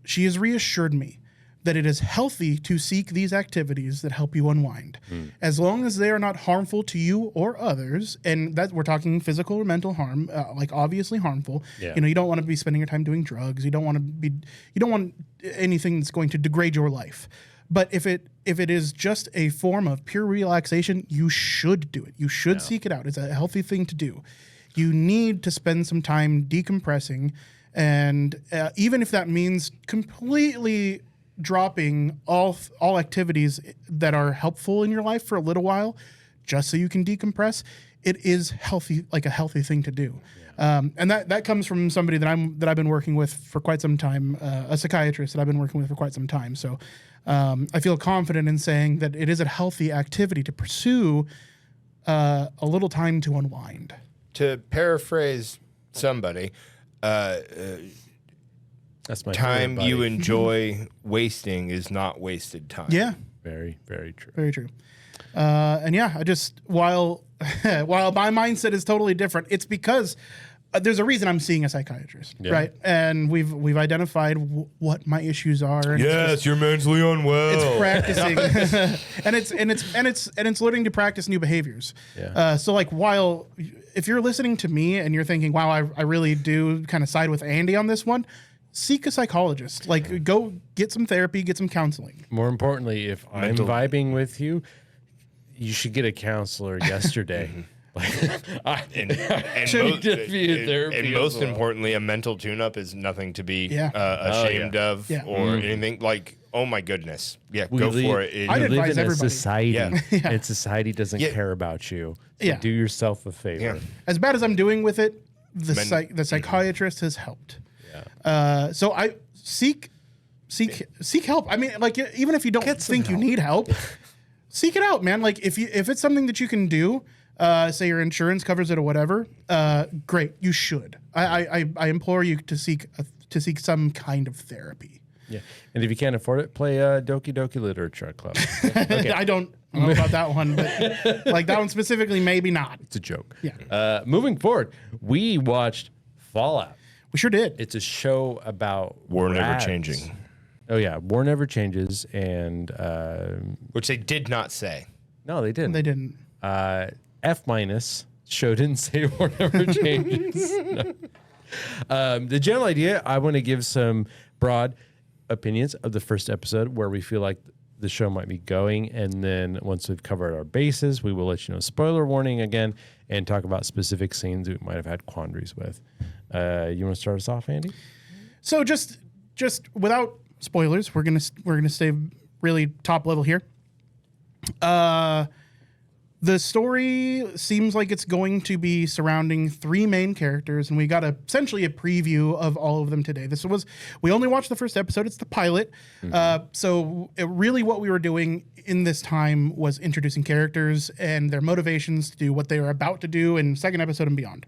she has reassured me that it is healthy to seek these activities that help you unwind, as long as they are not harmful to you or others. And that we're talking physical or mental harm, like obviously harmful. Yeah. You don't want to be spending your time doing drugs. You don't want anything that's going to degrade your life. But if it is just a form of pure relaxation, you should do it. You should seek it out. It's a healthy thing to do. You need to spend some time decompressing, and even if that means completely dropping all activities that are helpful in your life for a little while, just so you can decompress, it is healthy, like a healthy thing to do. And that comes from somebody that I've been working with for quite some time, a psychiatrist that I've been working with for quite some time. So I feel confident in saying that it is a healthy activity to pursue a little time to unwind. To paraphrase somebody, That's my time favorite, you buddy. enjoy wasting is not wasted time. Yeah, Very, very true. very true. And yeah, I just while my mindset is totally different, it's because there's a reason I'm seeing a psychiatrist, right? And we've identified what my issues are. And Yes, you're mentally unwell. it's practicing, and it's learning to practice new behaviors. Yeah. So like if you're listening to me and you're thinking, wow, I really do kind of side with Andy on this one, seek a psychologist. Like go get some therapy, get some counseling. More importantly, if I'm vibing with you, you should get a counselor yesterday. And Should just be a therapy and as most well. importantly, a mental tune-up is nothing to be ashamed yeah. of Yeah. or anything. Like, oh my goodness, yeah, We go live- for it. I'd We live advise in a everybody. society, Yeah. and society doesn't care about you. So Yeah. do yourself a favor. Yeah. As bad as I'm doing with it, the psychiatrist has helped. So I seek help. I mean, like even if you don't think you need help, seek it out, man. Like if it's something that you can do, say your insurance covers it or whatever, great. You should. I implore you to seek some kind of therapy. Yeah. And if you can't afford it, play Doki Doki Literature Club. I don't know about that one, but like that one specifically, maybe not. It's a joke. Yeah. Moving forward, we watched Fallout. We sure did. It's a show about War Never rads. Changing. Oh yeah, War Never Changes, and Which they did not say. no, they didn't. They didn't. F minus show didn't say War Never Changes. No. The general idea, I want to give some broad opinions of the first episode where we feel like the show might be going, and then once we've covered our bases, we will let you know, spoiler warning again, and talk about specific scenes we might have had quandaries with. You want to start us off, Andy? So just without spoilers, we're gonna stay really top level here. The story seems like it's going to be surrounding 3 main characters, and we got essentially a preview of all of them today. We only watched the first episode. It's the pilot. So really what we were doing in this time was introducing characters and their motivations to do what they are about to do in second episode and beyond.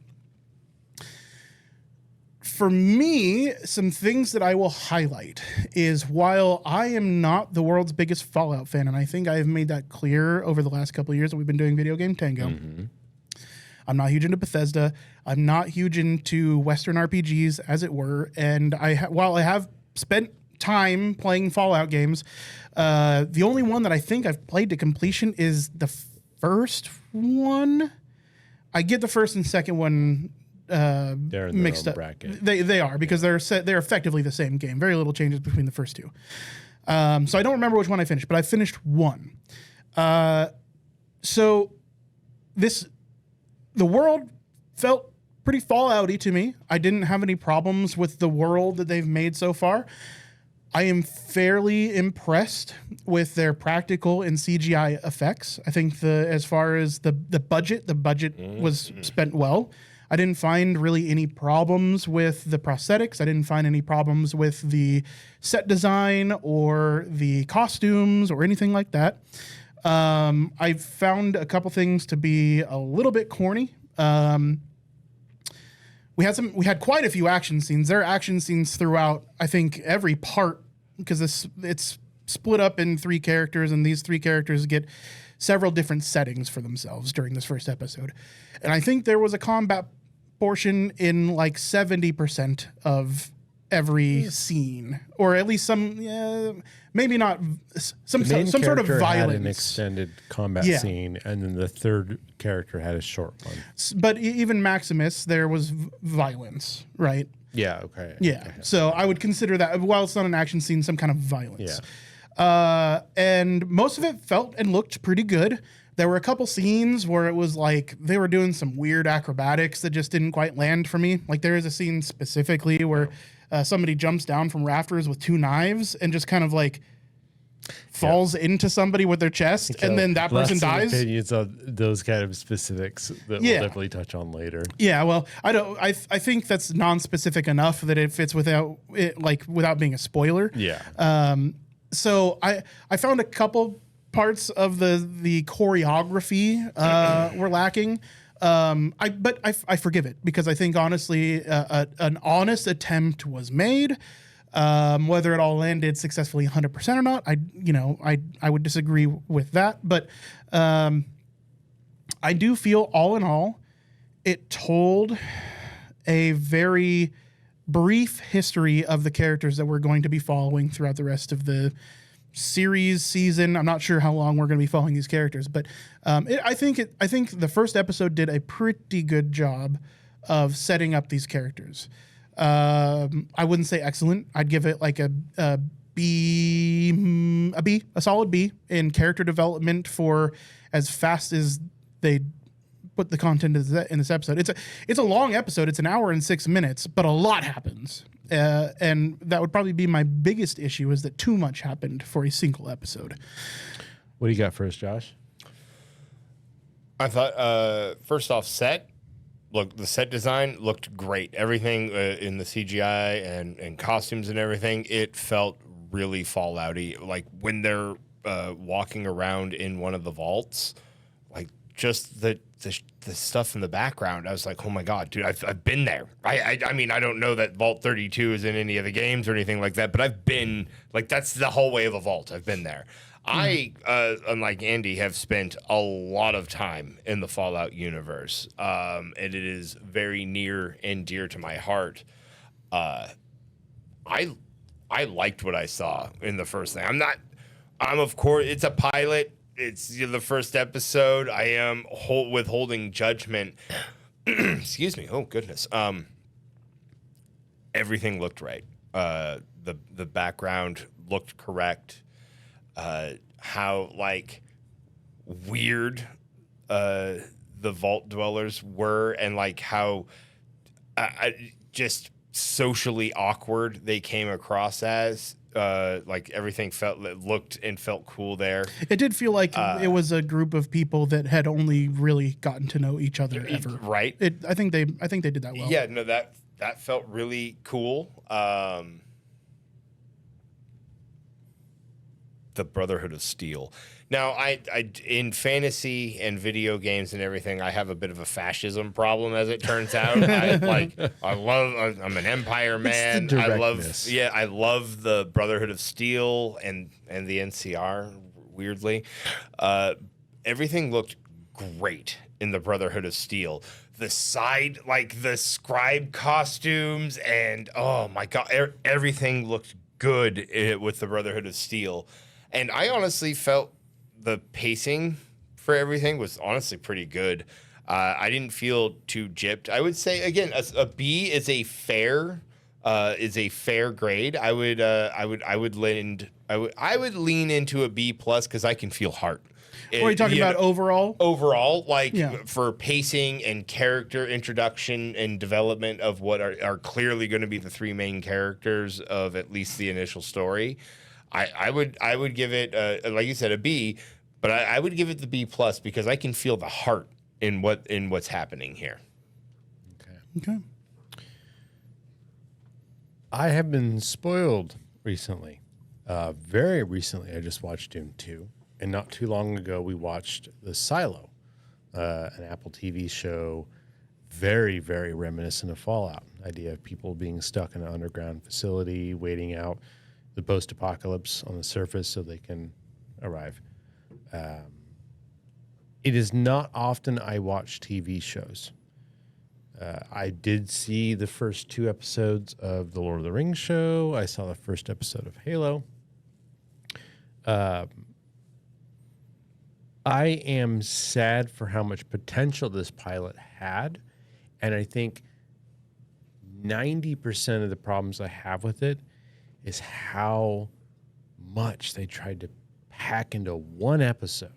For me, some things that I will highlight is while I am not the world's biggest Fallout fan, and I think I've made that clear over the last couple of years that we've been doing Video Game Tango, I'm not huge into Bethesda. I'm not huge into Western RPGs, as it were. And while I have spent time playing Fallout games, the only one that I think I've played to completion is the first one. I get the first and second one They're in mixed their own up. bracket. They are because they're effectively the same game. Very little changes between the first two. So I don't remember which one I finished, but I finished one. So the world felt pretty Fallout-y to me. I didn't have any problems with the world that they've made so far. I am fairly impressed with their practical and CGI effects. I think as far as the budget was spent well. I didn't find really any problems with the prosthetics. I didn't find any problems with the set design or the costumes or anything like that. I found a couple things to be a little bit corny. We had quite a few action scenes. There are action scenes throughout, I think, every part, because it's split up in 3 characters, and these 3 characters get several different settings for themselves during this first episode. And I think there was a combat portion in like 70% of every scene, or at least some, maybe not some sort of violence. Had an extended combat scene, and then the third character had a short one. But even Maximus, there was violence, right? Yeah. Okay. Yeah. Okay. So I would consider that, while it's not an action scene, some kind of violence. Yeah. And most of it felt and looked pretty good. There were a couple scenes where it was like they were doing some weird acrobatics that just didn't quite land for me. Like there is a scene specifically where somebody jumps down from rafters with 2 knives and just kind of like falls into somebody with their chest, and then that person dies. Opinions on those kind of specifics that we'll definitely touch on later. Yeah, well, I think that's non-specific enough that it fits without being a spoiler. Yeah. So I found a couple parts of the choreography were lacking. But I forgive it, because I think honestly an honest attempt was made. Whether it all landed successfully 100% or not, I would disagree with that. But I do feel all in all, it told a very brief history of the characters that we're going to be following throughout the rest of the season. I'm not sure how long we're going to be following these characters, but I think the first episode did a pretty good job of setting up these characters. I wouldn't say excellent. I'd give it like a solid B in character development for as fast as they put the content in this episode. It's a long episode. It's an hour and 6 minutes, but a lot happens. And that would probably be my biggest issue, is that too much happened for a single episode. What do you got for us, Josh? I thought, first off, the set design looked great. Everything in the CGI and costumes and everything, it felt really Fallout-y. Like when they're walking around in one of the vaults, like just the stuff in the background, I was like, oh my God, dude, I've been there. I mean, I don't know that Vault 32 is in any of the games or anything like that, but I've been, like, that's the hallway of a vault. I've been there. I, unlike Andy, have spent a lot of time in the Fallout universe, and it is very near and dear to my heart. I liked what I saw in the first thing. I'm of course, it's a pilot. It's the first episode. I am withholding judgment. Excuse me. Oh goodness. Everything looked right. The background looked correct. How like weird the vault dwellers were, and like how just socially awkward they came across as like everything looked and felt cool there. It did feel like it was a group of people that had only really gotten to know each other ever. Right. I think they did that well. Yeah, no, that felt really cool. The Brotherhood of Steel. Now, I in fantasy and video games and everything, I have a bit of a fascism problem, as it turns out. I'm an Empire man. I love the Brotherhood of Steel and the NCR. Weirdly, everything looked great in the Brotherhood of Steel. The scribe costumes and oh my god, everything looked good with the Brotherhood of Steel. And I honestly felt the pacing for everything was honestly pretty good. I didn't feel too gypped. I would say again, a B is a fair grade. I would lean into a B plus because I can feel heart. What are you talking about overall? Overall, for pacing and character introduction and development of what are clearly going to be the three main characters of at least the initial story. I would give it like you said a B, but I would give it the B plus because I can feel the heart in what's happening here. Okay. I have been spoiled recently. Very recently, I just watched Dune 2, and not too long ago we watched The Silo, an Apple TV show, very very reminiscent of Fallout. Idea of people being stuck in an underground facility, waiting out the post-apocalypse on the surface so they can arrive. It is not often I watch TV shows. I did see the first 2 episodes of the Lord of the Rings show. I saw the first episode of Halo. I am sad for how much potential this pilot had, and I think 90% of the problems I have with it is how much they tried to pack into one episode.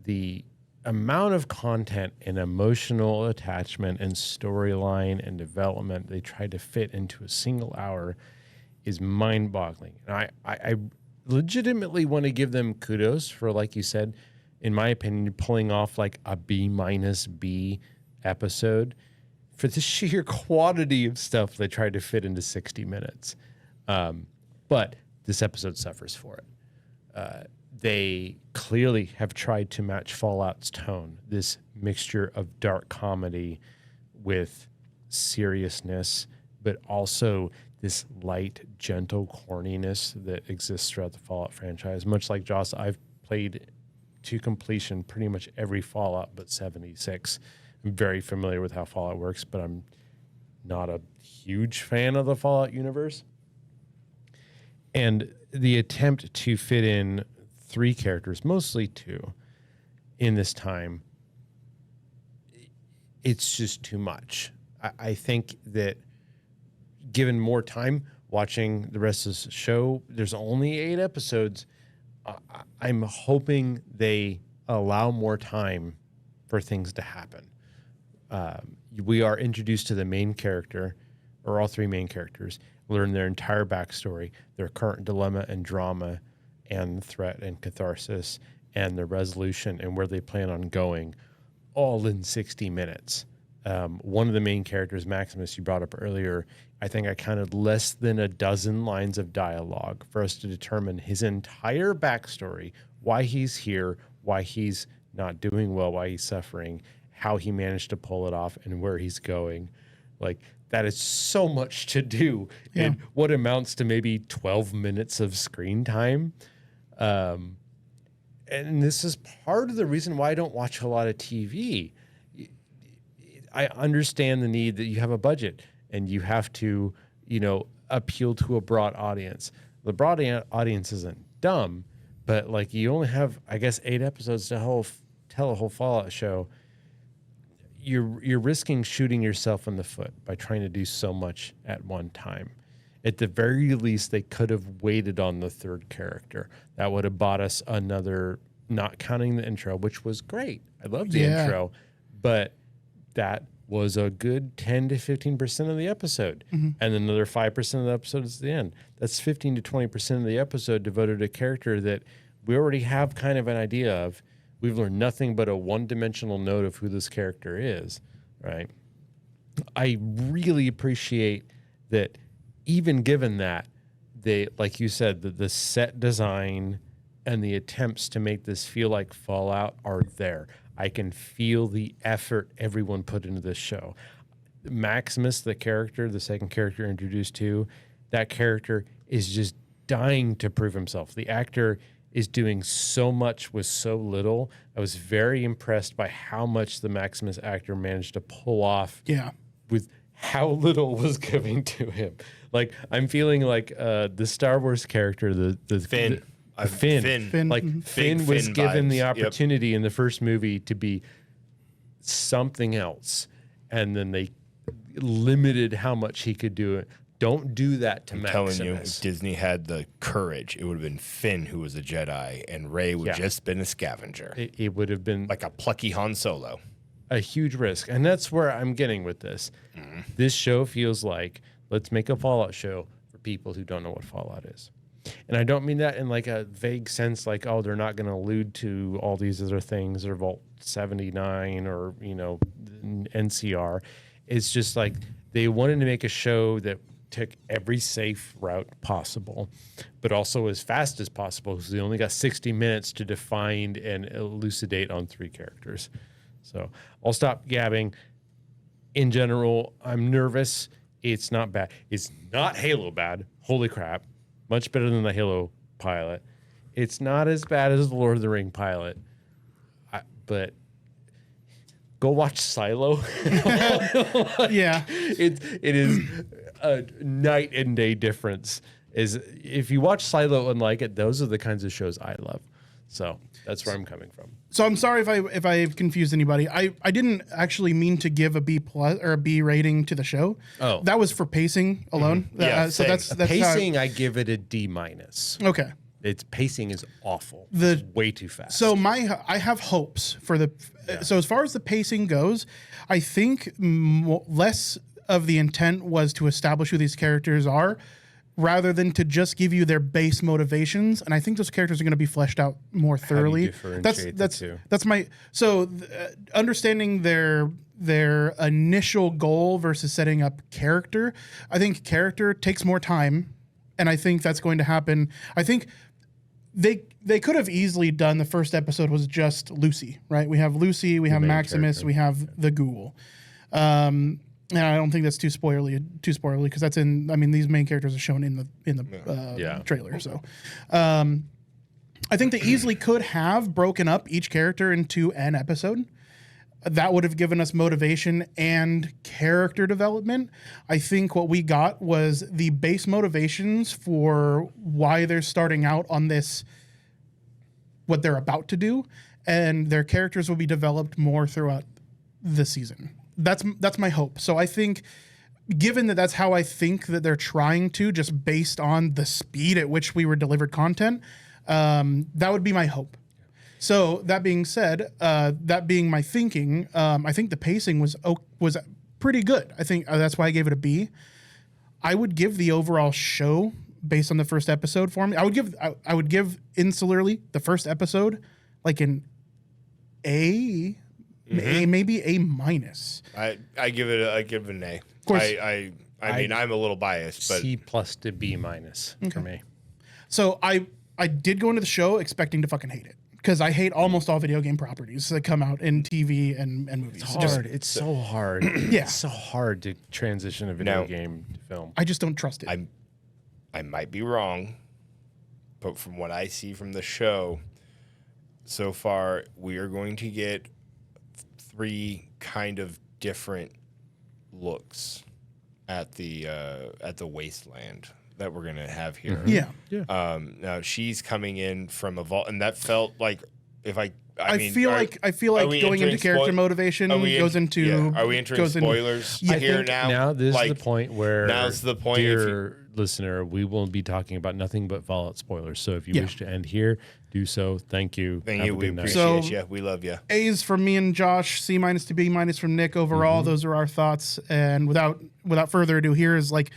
The amount of content and emotional attachment and storyline and development they tried to fit into a single hour is mind-boggling. And I legitimately want to give them kudos for, like you said, in my opinion, pulling off like a B- episode for the sheer quantity of stuff they tried to fit into 60 minutes. But this episode suffers for it. They clearly have tried to match Fallout's tone, this mixture of dark comedy with seriousness, but also this light, gentle corniness that exists throughout the Fallout franchise. Much like Joss, I've played to completion pretty much every Fallout but 76. I'm very familiar with how Fallout works, but I'm not a huge fan of the Fallout universe. And the attempt to fit in 3 characters, mostly 2, in this time, it's just too much. I think that given more time watching the rest of the show, there's only 8 episodes. I'm hoping they allow more time for things to happen. We are introduced to the main character, or all 3 main characters, learn their entire backstory, their current dilemma and drama, and threat and catharsis, and their resolution and where they plan on going, all in 60 minutes. One of the main characters, Maximus, you brought up earlier, I think I counted less than a dozen lines of dialogue for us to determine his entire backstory, why he's here, why he's not doing well, why he's suffering, how he managed to pull it off, and where he's going. Like, that is so much to do in what amounts to maybe 12 minutes of screen time. And this is part of the reason why I don't watch a lot of TV. I understand the need that you have a budget and you have to, appeal to a broad audience. The broad audience isn't dumb, but like you only have, I guess, 8 episodes to tell a whole Fallout show. You're risking shooting yourself in the foot by trying to do so much at one time. At the very least, they could have waited on the 3rd character. That would have bought us another, not counting the intro, which was great. I loved the intro, but that was a good 10 to 15% of the episode. And then another 5% of the episode is the end. That's 15 to 20% of the episode devoted to a character that we already have kind of an idea of. We've learned nothing but a one-dimensional note of who this character is, right? I really appreciate that even given that, they, like you said, the set design and the attempts to make this feel like Fallout are there. I can feel the effort everyone put into this show. Maximus, the character, the second character introduced to, that character is just dying to prove himself. The actor is doing so much with so little. I was very impressed by how much the Maximus actor managed to pull off with how little was given to him. Like, I'm feeling like the Star Wars character, the Finn. Finn. Like, Finn was Finn given vibes. the Yep. opportunity in the first movie to be something else, and then they limited how much he could do it. Don't do that to Maximus. Telling you, if Disney had the courage, it would have been Finn who was a Jedi, and Rey would just been a scavenger, It would have been like a plucky Han Solo. a huge risk. And that's where I'm getting with this. This show feels like, let's make a Fallout show for people who don't know what Fallout is. And I don't mean that in like a vague sense, like, oh, they're not going to allude to all these other things or Vault 79 or, you know, NCR. It's just like they wanted to make a show that took every safe route possible, but also as fast as possible because they only got 60 minutes to define and elucidate on 3 characters. So I'll stop gabbing. In general, I'm nervous. It's not bad. It's not Halo bad. Holy crap. Much better than the Halo pilot. It's not as bad as the Lord of the Ring pilot. But go watch Silo. Yeah. It is a night and day difference. Is if you watch Silo and like it, those are the kinds of shows I love. So that's where I'm coming from. So I'm sorry if I've confused anybody. I didn't actually mean to give a B+ or a B rating to the show. Oh. That was for pacing alone. Yeah, so same. that's how Pacing, I give it a D-. okay. Its pacing is awful. The- It's way too fast. So I have hopes for the. So as far as the pacing goes, I think less of the intent was to establish who these characters are, rather than to just give you their base motivations. And I think those characters are going to be fleshed out more thoroughly. differentiate the two? That's my understanding their initial goal versus setting up character. I think character takes more time, and I think that's going to happen. I think they could have easily done the first episode was just Lucy, right? We have Lucy, we have main Maximus, character. we have the Ghoul. And I don't think that's too spoilerly because that's in. I mean, these main characters are shown in the trailer. So, I think they easily could have broken up each character into an episode. That would have given us motivation and character development. I think what we got was the base motivations for why they're starting out on this, what they're about to do, and their characters will be developed more throughout the season. That's my hope. So I think, given that that's how I think that they're trying to, just based on the speed at which we were delivered content, that would be my hope. So that being said, that being my thinking, I think the pacing was pretty good. I think that's why I gave it a B. I would give the overall show based on the first episode for me. I would give Insularly the first episode like an A. Maybe A-. I give it an A. Of course. I mean, I'm a little biased, but C+ to B- for me. So I did go into the show expecting to fucking hate it because I hate almost all video game properties that come out in TV and movies. It's so hard. Yeah. It's so hard to transition a video Now- game to film. I just don't trust it. I might be wrong. But from what I see from the show so far, we are going to get 3 kind of different looks at the wasteland that we're gonna have here. Yeah. Now she's coming in from a vault, and that felt like I feel like are we going into entering character motivation goes into. Are we entering goes in- spoilers Yeah, I here think now? Now this Like, is the point where now's the point if dear listener, we will be talking about nothing but Fallout spoilers. So if you Yeah. wish to end here, do so. Thank you. Thank Have you. a We good night. appreciate So- you. We love you. A's from me and Josh, C- to B- from Nick. Overall, those are our thoughts. And without further ado, here is like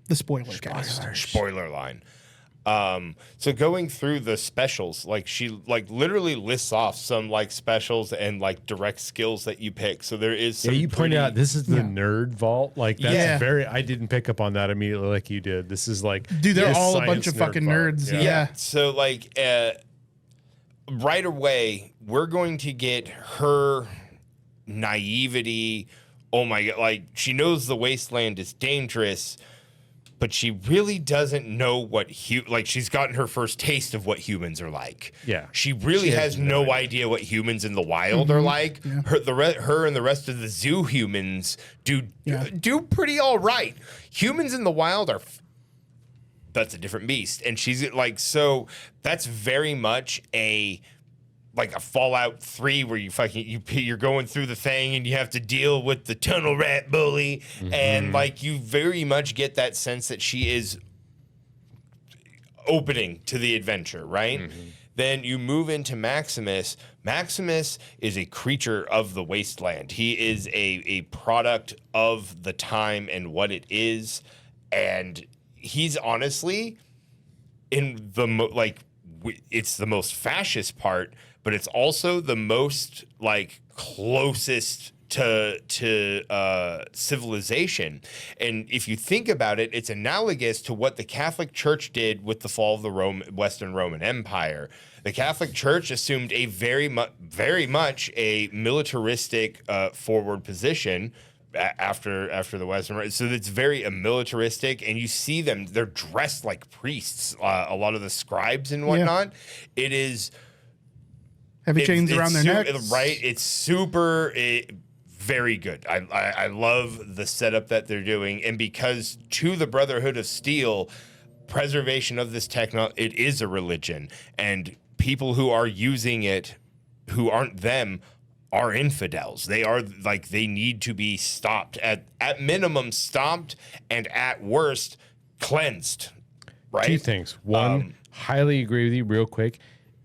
the spoiler cast. Spoiler line. So going through the specials, like she like literally lists off some like specials and like direct skills that you pick. So there is Yeah, some you pointed out this is the Yeah. nerd vault. Like that's Yeah. very. I didn't pick up on that immediately like you did. This is like Dude, they're the all a science bunch of nerd fucking vault. nerds. Yeah. Yeah. So like right away, we're going to get her naivety. Oh my god, like she knows the wasteland is dangerous, but she really doesn't know what like she's gotten her first taste of what humans are like. Yeah. She really has no idea what humans in the wild are like. Her and the rest of the zoo humans do pretty all right. Humans in the wild are that's a different beast. And she's like, so that's very much like a Fallout 3 where you're going through the thing and you have to deal with the tunnel rat bully. And like you very much get that sense that she is opening to the adventure, right? Then you move into Maximus. Maximus is a creature of the wasteland. He is a product of the time and what it is. And he's honestly in the it's the most fascist part, but it's also the most like closest to civilization. And if you think about it, it's analogous to what the Catholic Church did with the fall of the Western Roman Empire. The Catholic Church assumed a very much a militaristic forward position after the Western, so it's very militaristic, and you see them; they're dressed like priests. A lot of the scribes and whatnot. It is Heavy chains around their necks. right? It's super. Very good. I love the setup that they're doing, and because to the Brotherhood of Steel, preservation of this technology, it is a religion, and people who are using it, who aren't them, are infidels. They are like, they need to be stopped at minimum, stopped, and at worst cleansed. Right. Two things. One, highly agree with you. Real quick,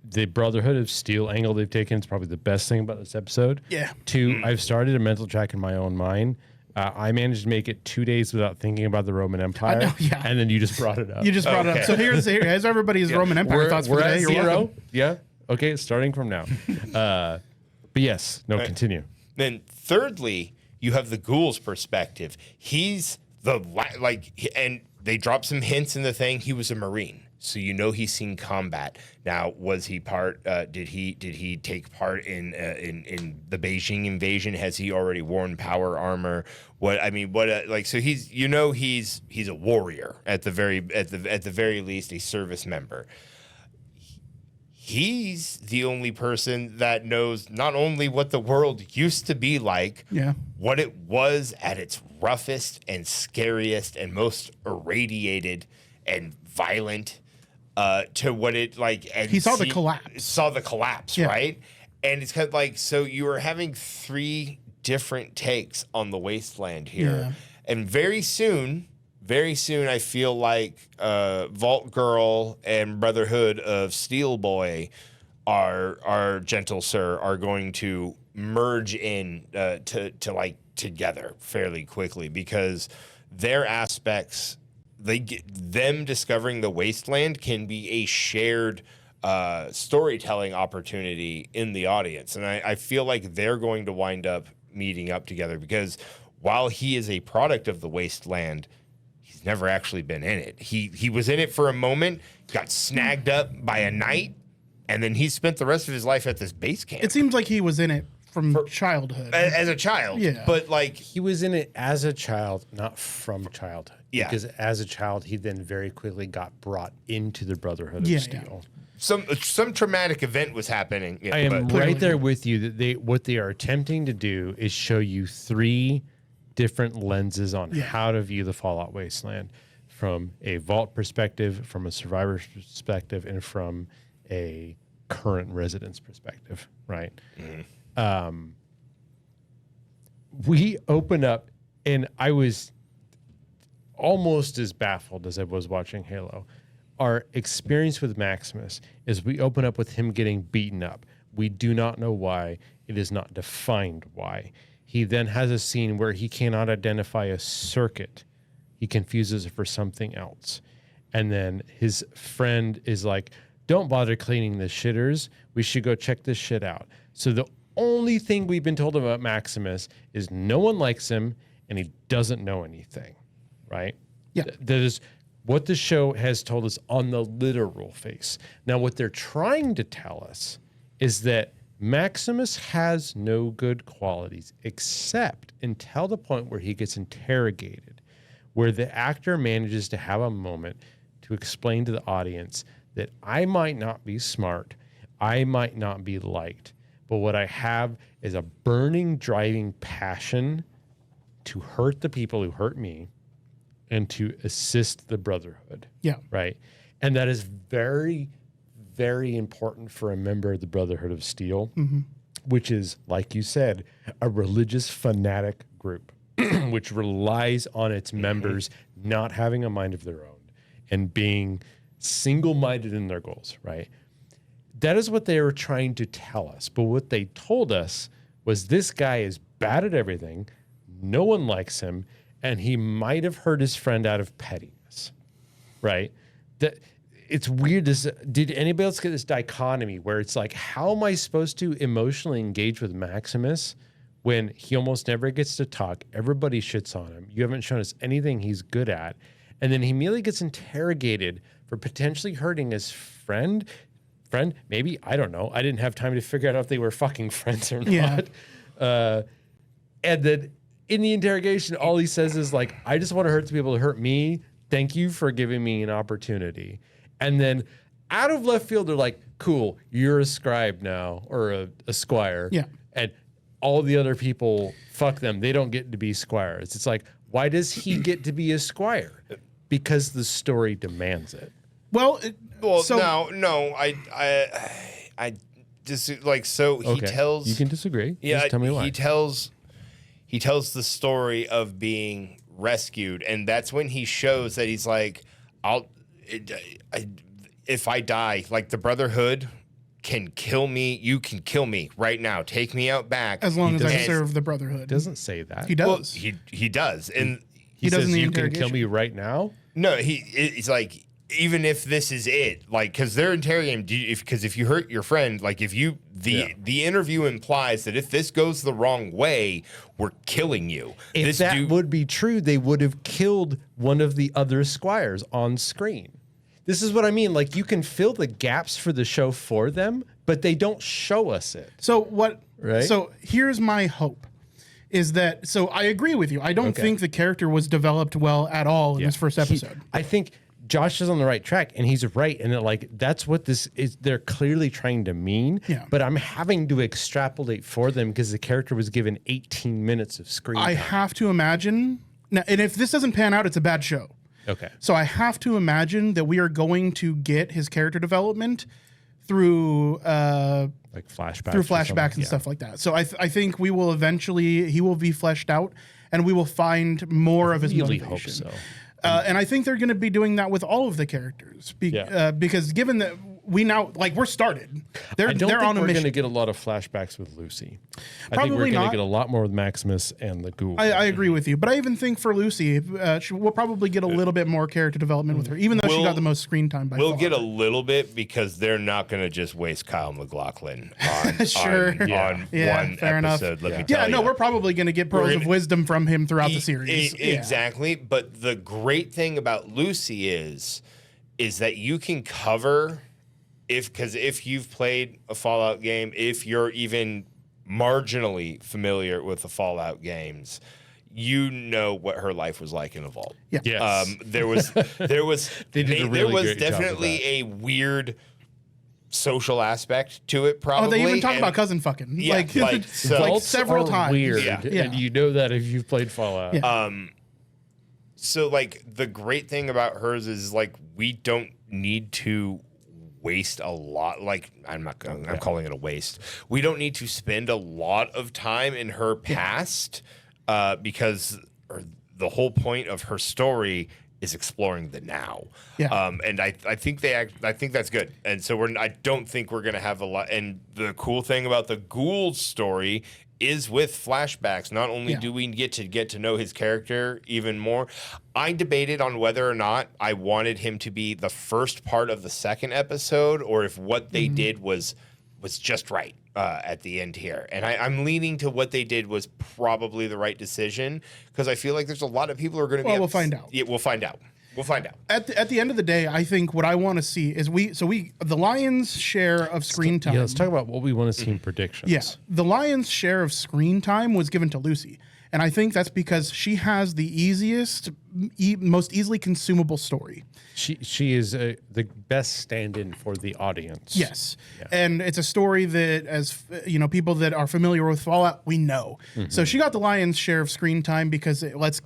the Brotherhood of Steel angle they've taken is probably the best thing about this episode. Yeah. Two, I've started a mental track in my own mind. I managed to make it 2 days without thinking about the Roman Empire. know, yeah. And then you just brought it up. You just brought it up. So here's everybody's Roman Empire thoughts for we're today. at You're zero. welcome. Yeah. Okay. Starting from now. But yes. No. Continue. Then thirdly, you have the ghoul's perspective. He's and they drop some hints in the thing. He was a Marine, so you know he's seen combat. Now, was he part? Did he take part in the Beijing invasion? Has he already worn power armor? So he's he's a warrior at the very least, a service member. He's the only person that knows not only what the world used to be like, what it was at its roughest and scariest and most irradiated and violent, to what it like. And He saw the collapse. Saw the collapse, right? And it's kind of like, so you are having three different takes on the wasteland here, and very soon, I feel like Vault Girl and Brotherhood of Steel Boy, our gentle sir, are going to merge in together fairly quickly, because their aspects, them discovering the wasteland can be a shared storytelling opportunity in the audience, and I feel like they're going to wind up meeting up together, because while he is a product of the wasteland, he's never actually been in it. He was in it for a moment, got snagged up by a knight, and then he spent the rest of his life at this base camp. It seems like he was in it from childhood. As a child. Yeah. But like, He was in it as a child, not from childhood. Yeah. Because as a child, he then very quickly got brought into the Brotherhood Yeah, of Steel. some traumatic event was happening. Yeah, I am but- right there with you that what they are attempting to do is show you three different lenses on how to view the Fallout Wasteland, from a Vault perspective, from a survivor's perspective, and from a current resident's perspective, right? We open up, and I was almost as baffled as I was watching Halo. Our experience with Maximus is we open up with him getting beaten up. We do not know why. It is not defined why. He then has a scene where he cannot identify a circuit. He confuses it for something else. And then his friend is like, don't bother cleaning the shitters. We should go check this shit out. So the only thing we've been told about Maximus is no one likes him and he doesn't know anything, right? Yeah. That is what the show has told us on the literal face. Now, what they're trying to tell us is that Maximus has no good qualities except until the point where he gets interrogated, where the actor manages to have a moment to explain to the audience that I might not be smart, I might not be liked, but what I have is a burning, driving passion to hurt the people who hurt me and to assist the Brotherhood. Yeah. Right? And that is very, very important for a member of the Brotherhood of Steel, which is, like you said, a religious fanatic group, which relies on its members not having a mind of their own and being single-minded in their goals, right? That is what they were trying to tell us. But what they told us was this guy is bad at everything, no one likes him, and he might have hurt his friend out of pettiness, right? That it's weird. Did anybody else get this dichotomy where it's like, how am I supposed to emotionally engage with Maximus when he almost never gets to talk? Everybody shits on him. You haven't shown us anything he's good at. And then he immediately gets interrogated for potentially hurting his friend, maybe, I don't know. I didn't have time to figure out if they were fucking friends or not. Yeah. And then in the interrogation, all he says is like, I just want to hurt the people who hurt me. Thank you for giving me an opportunity. And then out of left field, they're like, cool, you're a scribe now, or a squire. Yeah. And all the other people, fuck them. They don't get to be squires. It's like, why does he get to be a squire? Because the story demands it. Well, no, I just like, so he tells. You can disagree. Yeah, Just tell me why. he tells the story of being rescued, and that's when he shows that he's like, if I die, like the Brotherhood can kill me. You can kill me right now. Take me out back. as long as I serve the Brotherhood. Doesn't say that. He does. Well, he does, and He does says in the you can kill interrogation. me right now. no, he's like, even if this is it, like, because they're interrogating him, because if you hurt your friend, like, if you the interview implies that if this goes the wrong way, we're killing you. If that would be true, they would have killed one of the other squires on screen. This is what I mean. Like, you can fill the gaps for the show for them, but they don't show us it. So what? Right? So here's my hope: is that so I agree with you. I don't think the character was developed well at all in this first episode. I think Josh is on the right track, and he's right. And like, that's what this is. They're clearly trying to mean. Yeah. But I'm having to extrapolate for them because the character was given 18 minutes of screen I time. have to imagine now, and if this doesn't pan out, it's a bad show. Okay. So I have to imagine that we are going to get his character development through Like flashbacks. through or something. flashbacks and stuff like that. So I think we will eventually he will be fleshed out, and we will find more of his Really motivation. hope so. And I think they're going to be doing that with all of the characters, because given that we now we're started, they're I don't they're think on a we're going mission. to get a lot of flashbacks with Lucy. I think Probably we're going to not. get a lot more with Maximus and the ghoul. I agree with you, but I even think for Lucy, we'll probably get a little bit more character development with her, even though she got the most screen time by We'll far. get a little bit because they're not going to just waste Kyle McLaughlin on, Sure. on Yeah, one fair enough. episode. Let me Yeah, tell no, you. we're probably going to get pearls of gonna- wisdom from him throughout the series. Yeah. Exactly. But the great thing about Lucy is that you can cover because if you've played a Fallout game, if you're even marginally familiar with the Fallout games, you know what her life was like in a vault. Yeah. Yes. There was They did a really there was great job of definitely that. a weird social aspect to it. Oh, Probably. they even talk and- about cousin fucking. Yeah, like, so- like Vaults several are times. Weird, Yeah. and you know that if you've played Fallout. Yeah. So like the great thing about hers is like we don't need to waste a lot. Like I'm calling it a waste. We don't need to spend a lot of time in her past because the whole point of her story is exploring the now. Yeah. And I think I think that's good. And so I don't think we're gonna have a lot. And the cool thing about the Gould story is with flashbacks. Not only do we get to know his character even more. I debated on whether or not I wanted him to be the first part of the second episode, or if what they did was just right at the end here. And I'm leaning to what they did was probably the right decision, because I feel like there's a lot of people who are going to be. Well, we'll find out. Yeah, we'll find out. We'll find out. At the end of the day, I think what I want to see is the Lions' share of screen time. Yeah, let's talk about what we want to see in predictions. Yeah, the Lions' share of screen time was given to Lucy, and I think that's because she has the easiest, most easily consumable story. She is the best stand-in for the audience. Yes, and it's a story that, as you know, people that are familiar with Fallout, we know. So she got the Lions' share of screen time because let's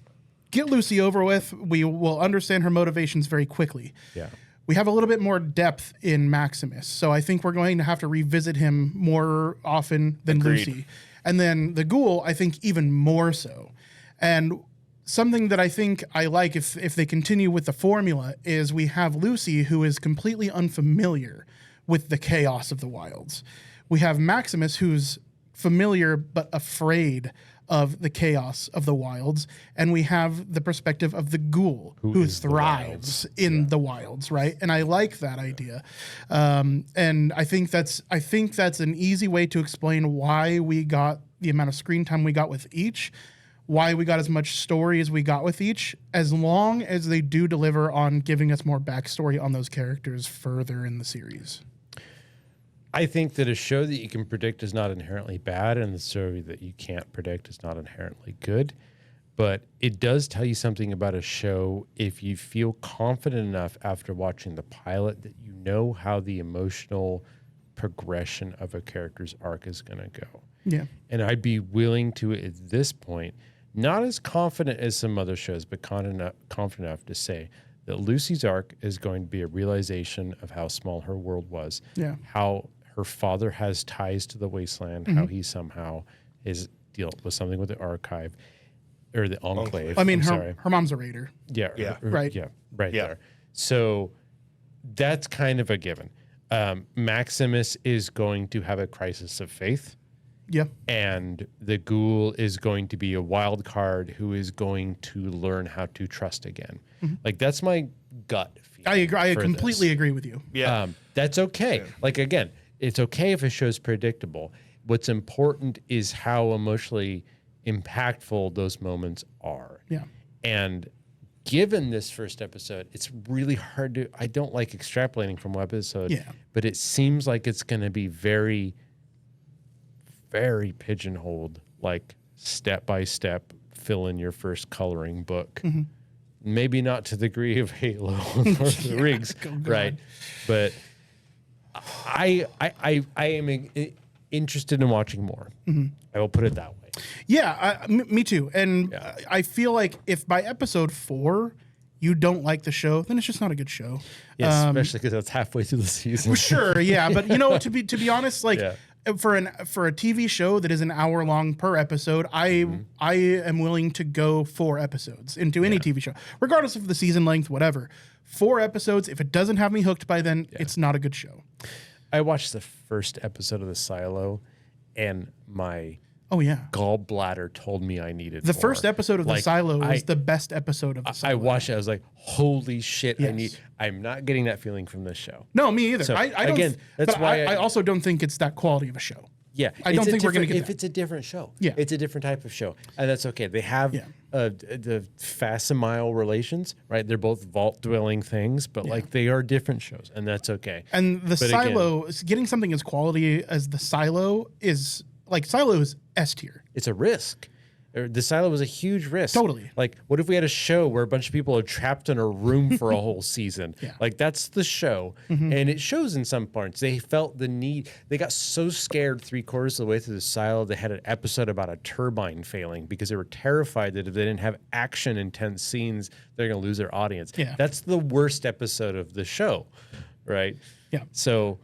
get Lucy over with. We will understand her motivations very quickly. Yeah. We have a little bit more depth in Maximus, so I think we're going to have to revisit him more often than Agreed. Lucy. And then the Ghoul, I think, even more so. And something that I think I like, if they continue with the formula, is we have Lucy, who is completely unfamiliar with the chaos of the wilds. We have Maximus, who's familiar but afraid of the chaos of the wilds, and we have the perspective of the Ghoul, who thrives in the wilds, right? And I like that idea, and I think that's an easy way to explain why we got the amount of screen time we got with each, why we got as much story as we got with each, as long as they do deliver on giving us more backstory on those characters further in the series. I think that a show that you can predict is not inherently bad, and the story that you can't predict is not inherently good. But it does tell you something about a show if you feel confident enough after watching the pilot that you know how the emotional progression of a character's arc is going to go. Yeah. And I'd be willing to, at this point, not as confident as some other shows, but confident enough to say that Lucy's arc is going to be a realization of how small her world was. Yeah. How her father has ties to the wasteland, how he somehow is dealt with something with the archive or the enclave. I mean, I'm her sorry. mom's a raider. Yeah. Right. Yeah. Right Yeah. there. So that's kind of a given. Maximus is going to have a crisis of faith, Yeah. and the Ghoul is going to be a wild card who is going to learn how to trust again. Like, that's my gut feeling. I agree. I for completely this. agree with you. Yeah. That's okay. Like, again, it's okay if a show's predictable. What's important is how emotionally impactful those moments are. Yeah. And given this first episode, it's really hard to, I don't like extrapolating from one episode, Yeah. but it seems like it's going to be very, very pigeonholed, like step by step, fill in your first coloring book. Maybe not to the degree of Halo or Lord of the Rings, right? But I am interested in watching more. I will put it that way. Yeah, me too. And I feel like if by episode 4 you don't like the show, then it's just not a good show. Yeah, especially because that's halfway through the season. Sure, yeah, but you know, to be honest, like for a TV show that is an hour long per episode, I am willing to go 4 episodes into any TV show, regardless of the season length, whatever. 4 episodes. If it doesn't have me hooked by then, it's not a good show. I watched the first episode of The Silo, and my gallbladder told me I needed The more. first episode of The Like, Silo was the best episode of The Silo. I watched it. I was like, "Holy shit! Yes. I'm not getting that feeling from this show." No, me either. So, I don't. again, that's but why I I- also don't think it's that quality of a show. Yeah, I don't think we're gonna get if that. it's a different show. Yeah. It's a different type of show, and that's okay. They have the facsimile relations, right? They're both vault dwelling things, but like they are different shows, and that's okay. And the But Silo, getting something as quality as the Silo is like Silo is S tier. It's a risk. The Silo was a huge risk. Totally. Like, what if we had a show where a bunch of people are trapped in a room for a whole season? Yeah. Like, that's the show. And it shows in some parts. They felt the need. They got so scared 3/4 of the way through the Silo, they had an episode about a turbine failing because they were terrified that if they didn't have action intense scenes, they're going to lose their audience. Yeah. That's the worst episode of the show, right? Yeah. So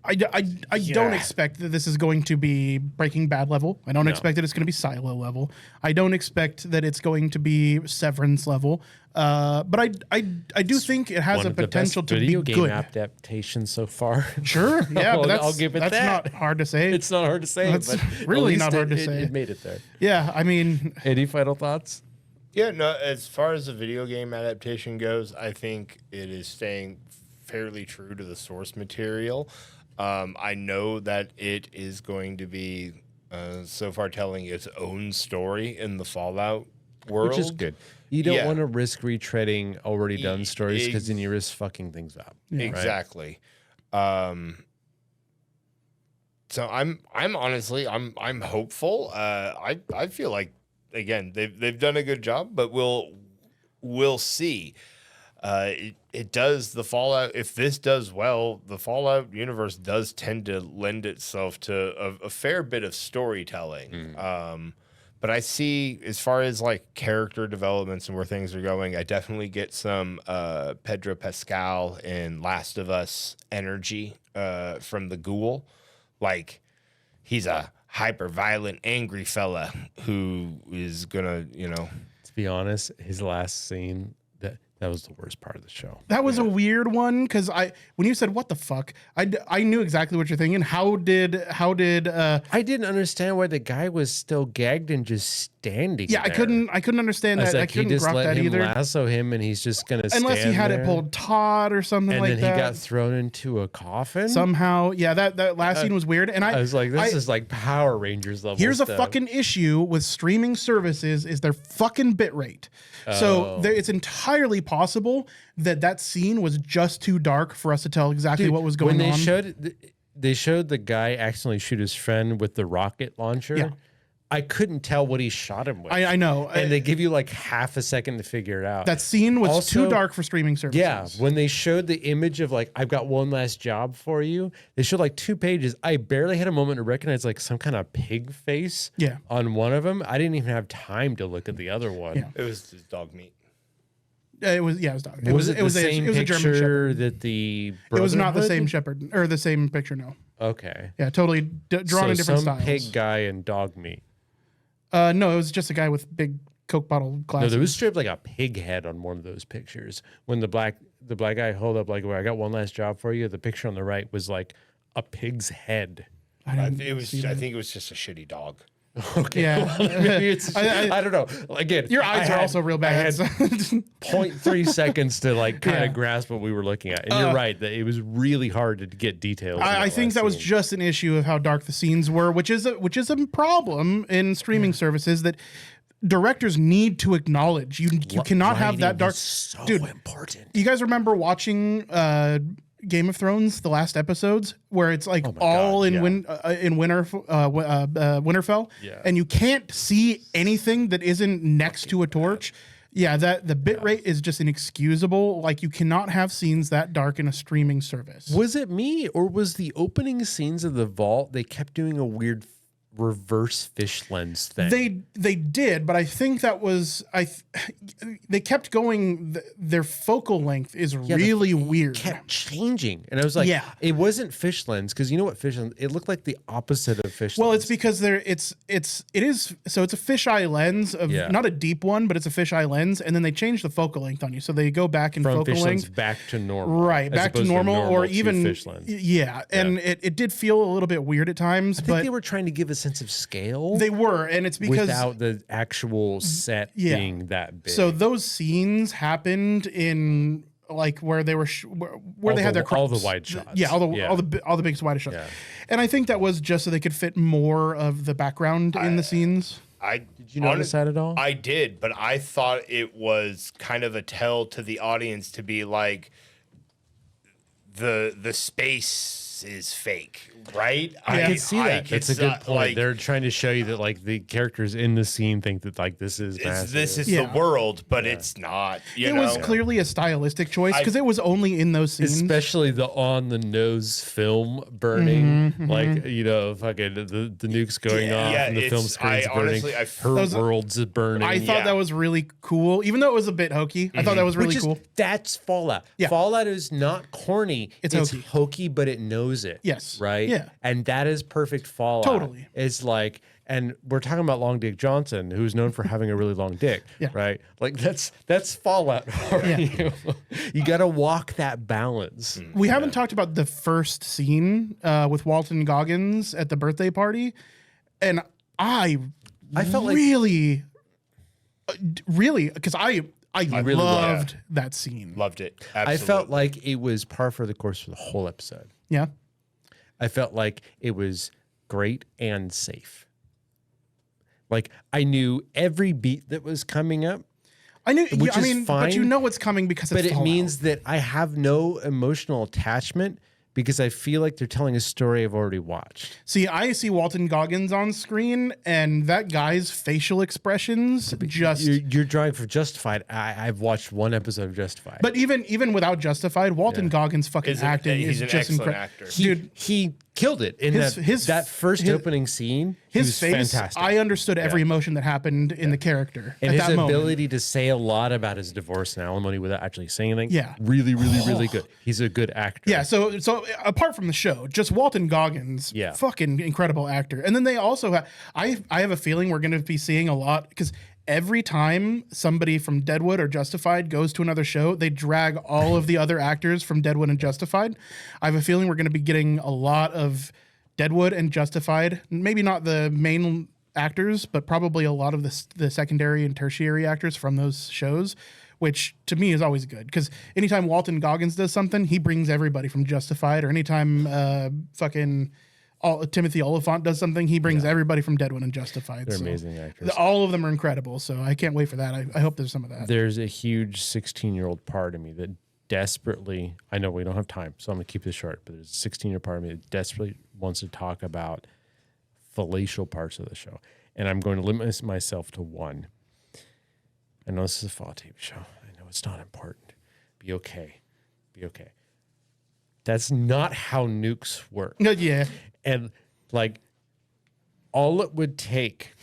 I don't expect that this is going to be Breaking Bad level. I don't expect that it's going to be Silo level. I don't expect that it's going to be Severance level. But I do think it has One a of the potential best to be video game good. adaptations so far. Sure, yeah, but I'll give it that's that. not hard to say. It's not hard to say. That's but at really least not hard to say. It made it there. Yeah, I mean, Any final thoughts? Yeah, no, as far as the video game adaptation goes, I think it is staying fairly true to the source material. I know that it is going to be so far telling its own story in the Fallout world. Which is good. You don't Yeah. want to risk retreading already done stories because then you risk fucking things up. Exactly. So I'm honestly I'm hopeful. I feel like again they've done a good job, but we'll see. It does the Fallout. If this does well, the Fallout universe does tend to lend itself to a fair bit of storytelling. But I see, as far as like character developments and where things are going, I definitely get some Pedro Pascal in Last of Us energy from the Ghoul. Like he's a hyper violent, angry fella who is gonna, To be honest, his last scene, that was the worst part of the show. that was a weird one because when you said what the fuck, I knew exactly what you're thinking. How did I didn't understand why the guy was still gagged and just standing yeah, there. I couldn't understand I was that. I like, he couldn't just grok let that him either. lasso him and he's just going to stand Unless he had there. it pulled taut or something And like then that. he got thrown into a coffin. Somehow, yeah, that last scene was weird. And I was like, this is like Power Rangers level here's stuff. a fucking issue with streaming services is their fucking bitrate. So it's entirely possible that scene was just too dark for us to tell exactly what was going when on. They showed the guy accidentally shoot his friend with the rocket launcher. Yeah. I couldn't tell what he shot him with. I know. And they give you like half a second to figure it out. That scene was Also- too dark for streaming services. Yeah, when they showed the image of like, I've got one last job for you, they showed like 2 pages. I barely had a moment to recognize like some kind of pig face Yeah. on one of them. I didn't even have time to look at the other one. Yeah. it was just dog meat. It was dog. Was it the same it was a German shepherd. picture that the It was not the Brotherhood? same shepherd or the same picture. No. Okay. Yeah, totally drawn in different some styles. pig guy and dog meat. No, it was just a guy with big Coke bottle No, glasses. there was stripped like a pig head on one of those pictures. When the black guy held up like, well, I got one last job for you. The picture on the right was like a pig's head. I think it was just a shitty dog. Okay. Yeah. Maybe it's, I don't know. Again, Your eyes are also real bad. I had 0.3 seconds to like kind of Yeah. grasp what we were looking at. And you're right that it was really hard to get details. in I think last that was scene. just an issue of how dark the scenes were, which is a problem in streaming services that directors need to acknowledge. You cannot have that Writing dark. is so Dude, important. you guys remember watching Game of Thrones, the last episodes, where it's like my all God, in yeah. in Winterfell, Yeah. and you can't see anything that isn't next to a torch. Yeah, that the bit rate is just inexcusable. Like you cannot have scenes that dark in a streaming service. Was it me or was the opening scenes of the vault, they kept doing a weird reverse fish lens thing? They did, but I think that was they kept going. Their focal length is really weird. kept changing. And I was like, Yeah. it wasn't fish lens because you know what fish lens, it looked like the opposite of fish Well, lens. it's because it's a fisheye lens of Yeah. not a deep one, but it's a fisheye lens, and then they change the focal length on you, so they go back in from focal fish length. lens back to normal. Right, as back to opposed normal, or to even fish lens. yeah, and it did feel a little bit weird at times, I think but they were trying to give a sense of scale they were, and it's because without the actual set Yeah. being that big. so those scenes happened in like where they were where they had their all the crops. wide shots. Yeah, all the biggest widest shots. Yeah. And I think that was just so they could fit more of the background in the scenes. Did Did you notice that at all? I did, but I thought it was kind of a tell to the audience to be like the space is fake, right? I could see that. That's a good point. Like, They're trying to show you that like the characters in the scene think that like this is massive. this is Yeah. the world, but it's not. You It know? was clearly a stylistic choice because it was only in those scenes. Especially the on the nose film burning, like you know, fucking the nuke's going off Yeah, and the film it's- screen's I burning. honestly- I- Her Those- world's is burning. I thought Yeah. that was really cool, even though it was a bit hokey. I thought that was really Which is, cool. That's Fallout. Yeah. Fallout is not corny. It's hokey. hokey, but it knows knows it. Yes. Right? Yeah. And that is perfect Fallout. Totally. It's like, and we're talking about Long Dick Johnson, who's known for having a really long dick. Yeah. Right? Like that's Fallout for you. You got to walk that balance. We haven't talked about the first scene with Walton Goggins at the birthday party, and I felt like- really, because I really loved that scene. Loved it. I Absolutely. felt like it was par for the course for the whole episode. Yeah. I felt like it was great and safe. Like I knew every beat that was coming up, I knew. Which I is mean, but fine, you know what's coming because it's but it Fallout. means that I have no emotional attachment because I feel like they're telling a story I've already watched. See, I see Walton Goggins on screen, and that guy's facial expressions just. You're drawing for Justified. I've watched one episode of Justified. But even without Justified, Walton Goggins' fucking acting he's is an just excellent incredible. actor. Dude, he killed it in that first opening scene. He his was face, fantastic. I understood every emotion that happened in the character And at his that moment. ability to say a lot about his divorce and alimony without actually saying anything. Yeah. Really, really, really good. He's a good actor. Yeah, so apart from the show, just Walton Goggins, Yeah. fucking incredible actor. And then they also have, I have a feeling we're going to be seeing a lot because every time somebody from Deadwood or Justified goes to another show, they drag all of the other actors from Deadwood and Justified. I have a feeling we're going to be getting a lot of Deadwood and Justified, maybe not the main actors, but probably a lot of the secondary and tertiary actors from those shows, which to me is always good because anytime Walton Goggins does something, he brings everybody from Justified, or anytime Timothy Oliphant does something, he brings everybody from Deadwood and Justified. They're So amazing actors. all of them are incredible, so I can't wait for that. I hope there's some of that. There's a huge 16-year-old part of me that desperately, I know we don't have time, so I'm going to keep this short, but there's a 16-year-old part of me that desperately wants to talk about fallacial parts of the show. And I'm going to limit myself to one. I know this is a Fallout TV show. I know it's not important. Be okay. Be okay. That's not how nukes work. Yeah. And like all it would take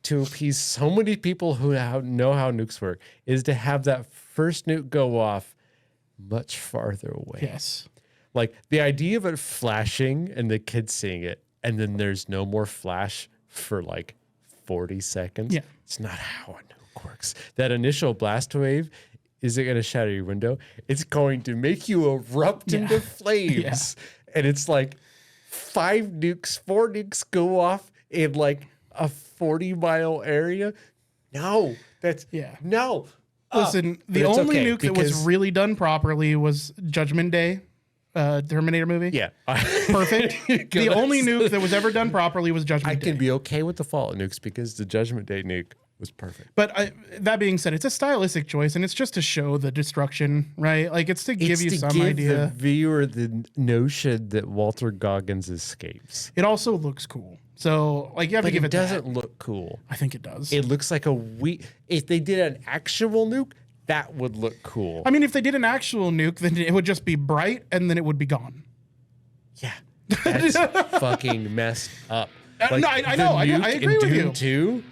to appease so many people who know how nukes work is to have that first nuke go off much farther away. Yes. Like the idea of it flashing and the kids seeing it, and then there's no more flash for like 40 seconds. Yeah. It's not how a nuke works. That initial blast wave isn't going to shatter your window. It's going to make you erupt into flames. And it's like 4 nukes go off in like a 40-mile area. No, no. Listen, But the it's only okay, nuke that was because- really done properly was Judgment Day, Terminator movie. Yeah. Perfect. The only nuke that was ever done properly was Judgment I Day. can be okay with the Fallout nukes because the Judgment Day nuke was perfect. But that being said, it's a stylistic choice, and it's just to show the destruction, right? Like it's to give you some the idea. viewer the notion that Walter Goggins escapes. It also looks cool, so like you have But to give it it doesn't that. look cool. I think it does. It looks like if they did an actual nuke, that would look cool. I mean, if they did an actual nuke, then it would just be bright, and then it would be gone. Yeah. That's fucking messed up. no, I know. I agree with you. Doom 2?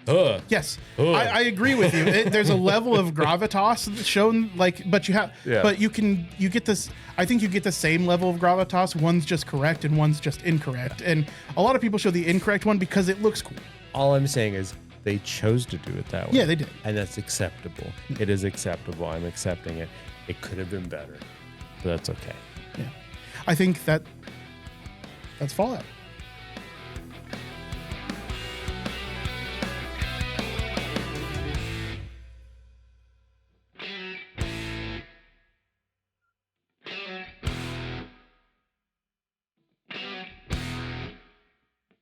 Ugh. Yes, Ugh. I agree with you. There's a level of gravitas shown, but you get this. I think you get the same level of gravitas. One's just correct and one's just incorrect. And a lot of people show the incorrect one because it looks cool. All I'm saying is they chose to do it that way. Yeah, they did. And that's acceptable. It is acceptable. I'm accepting it. It could have been better, but that's okay. Yeah, I think that's Fallout.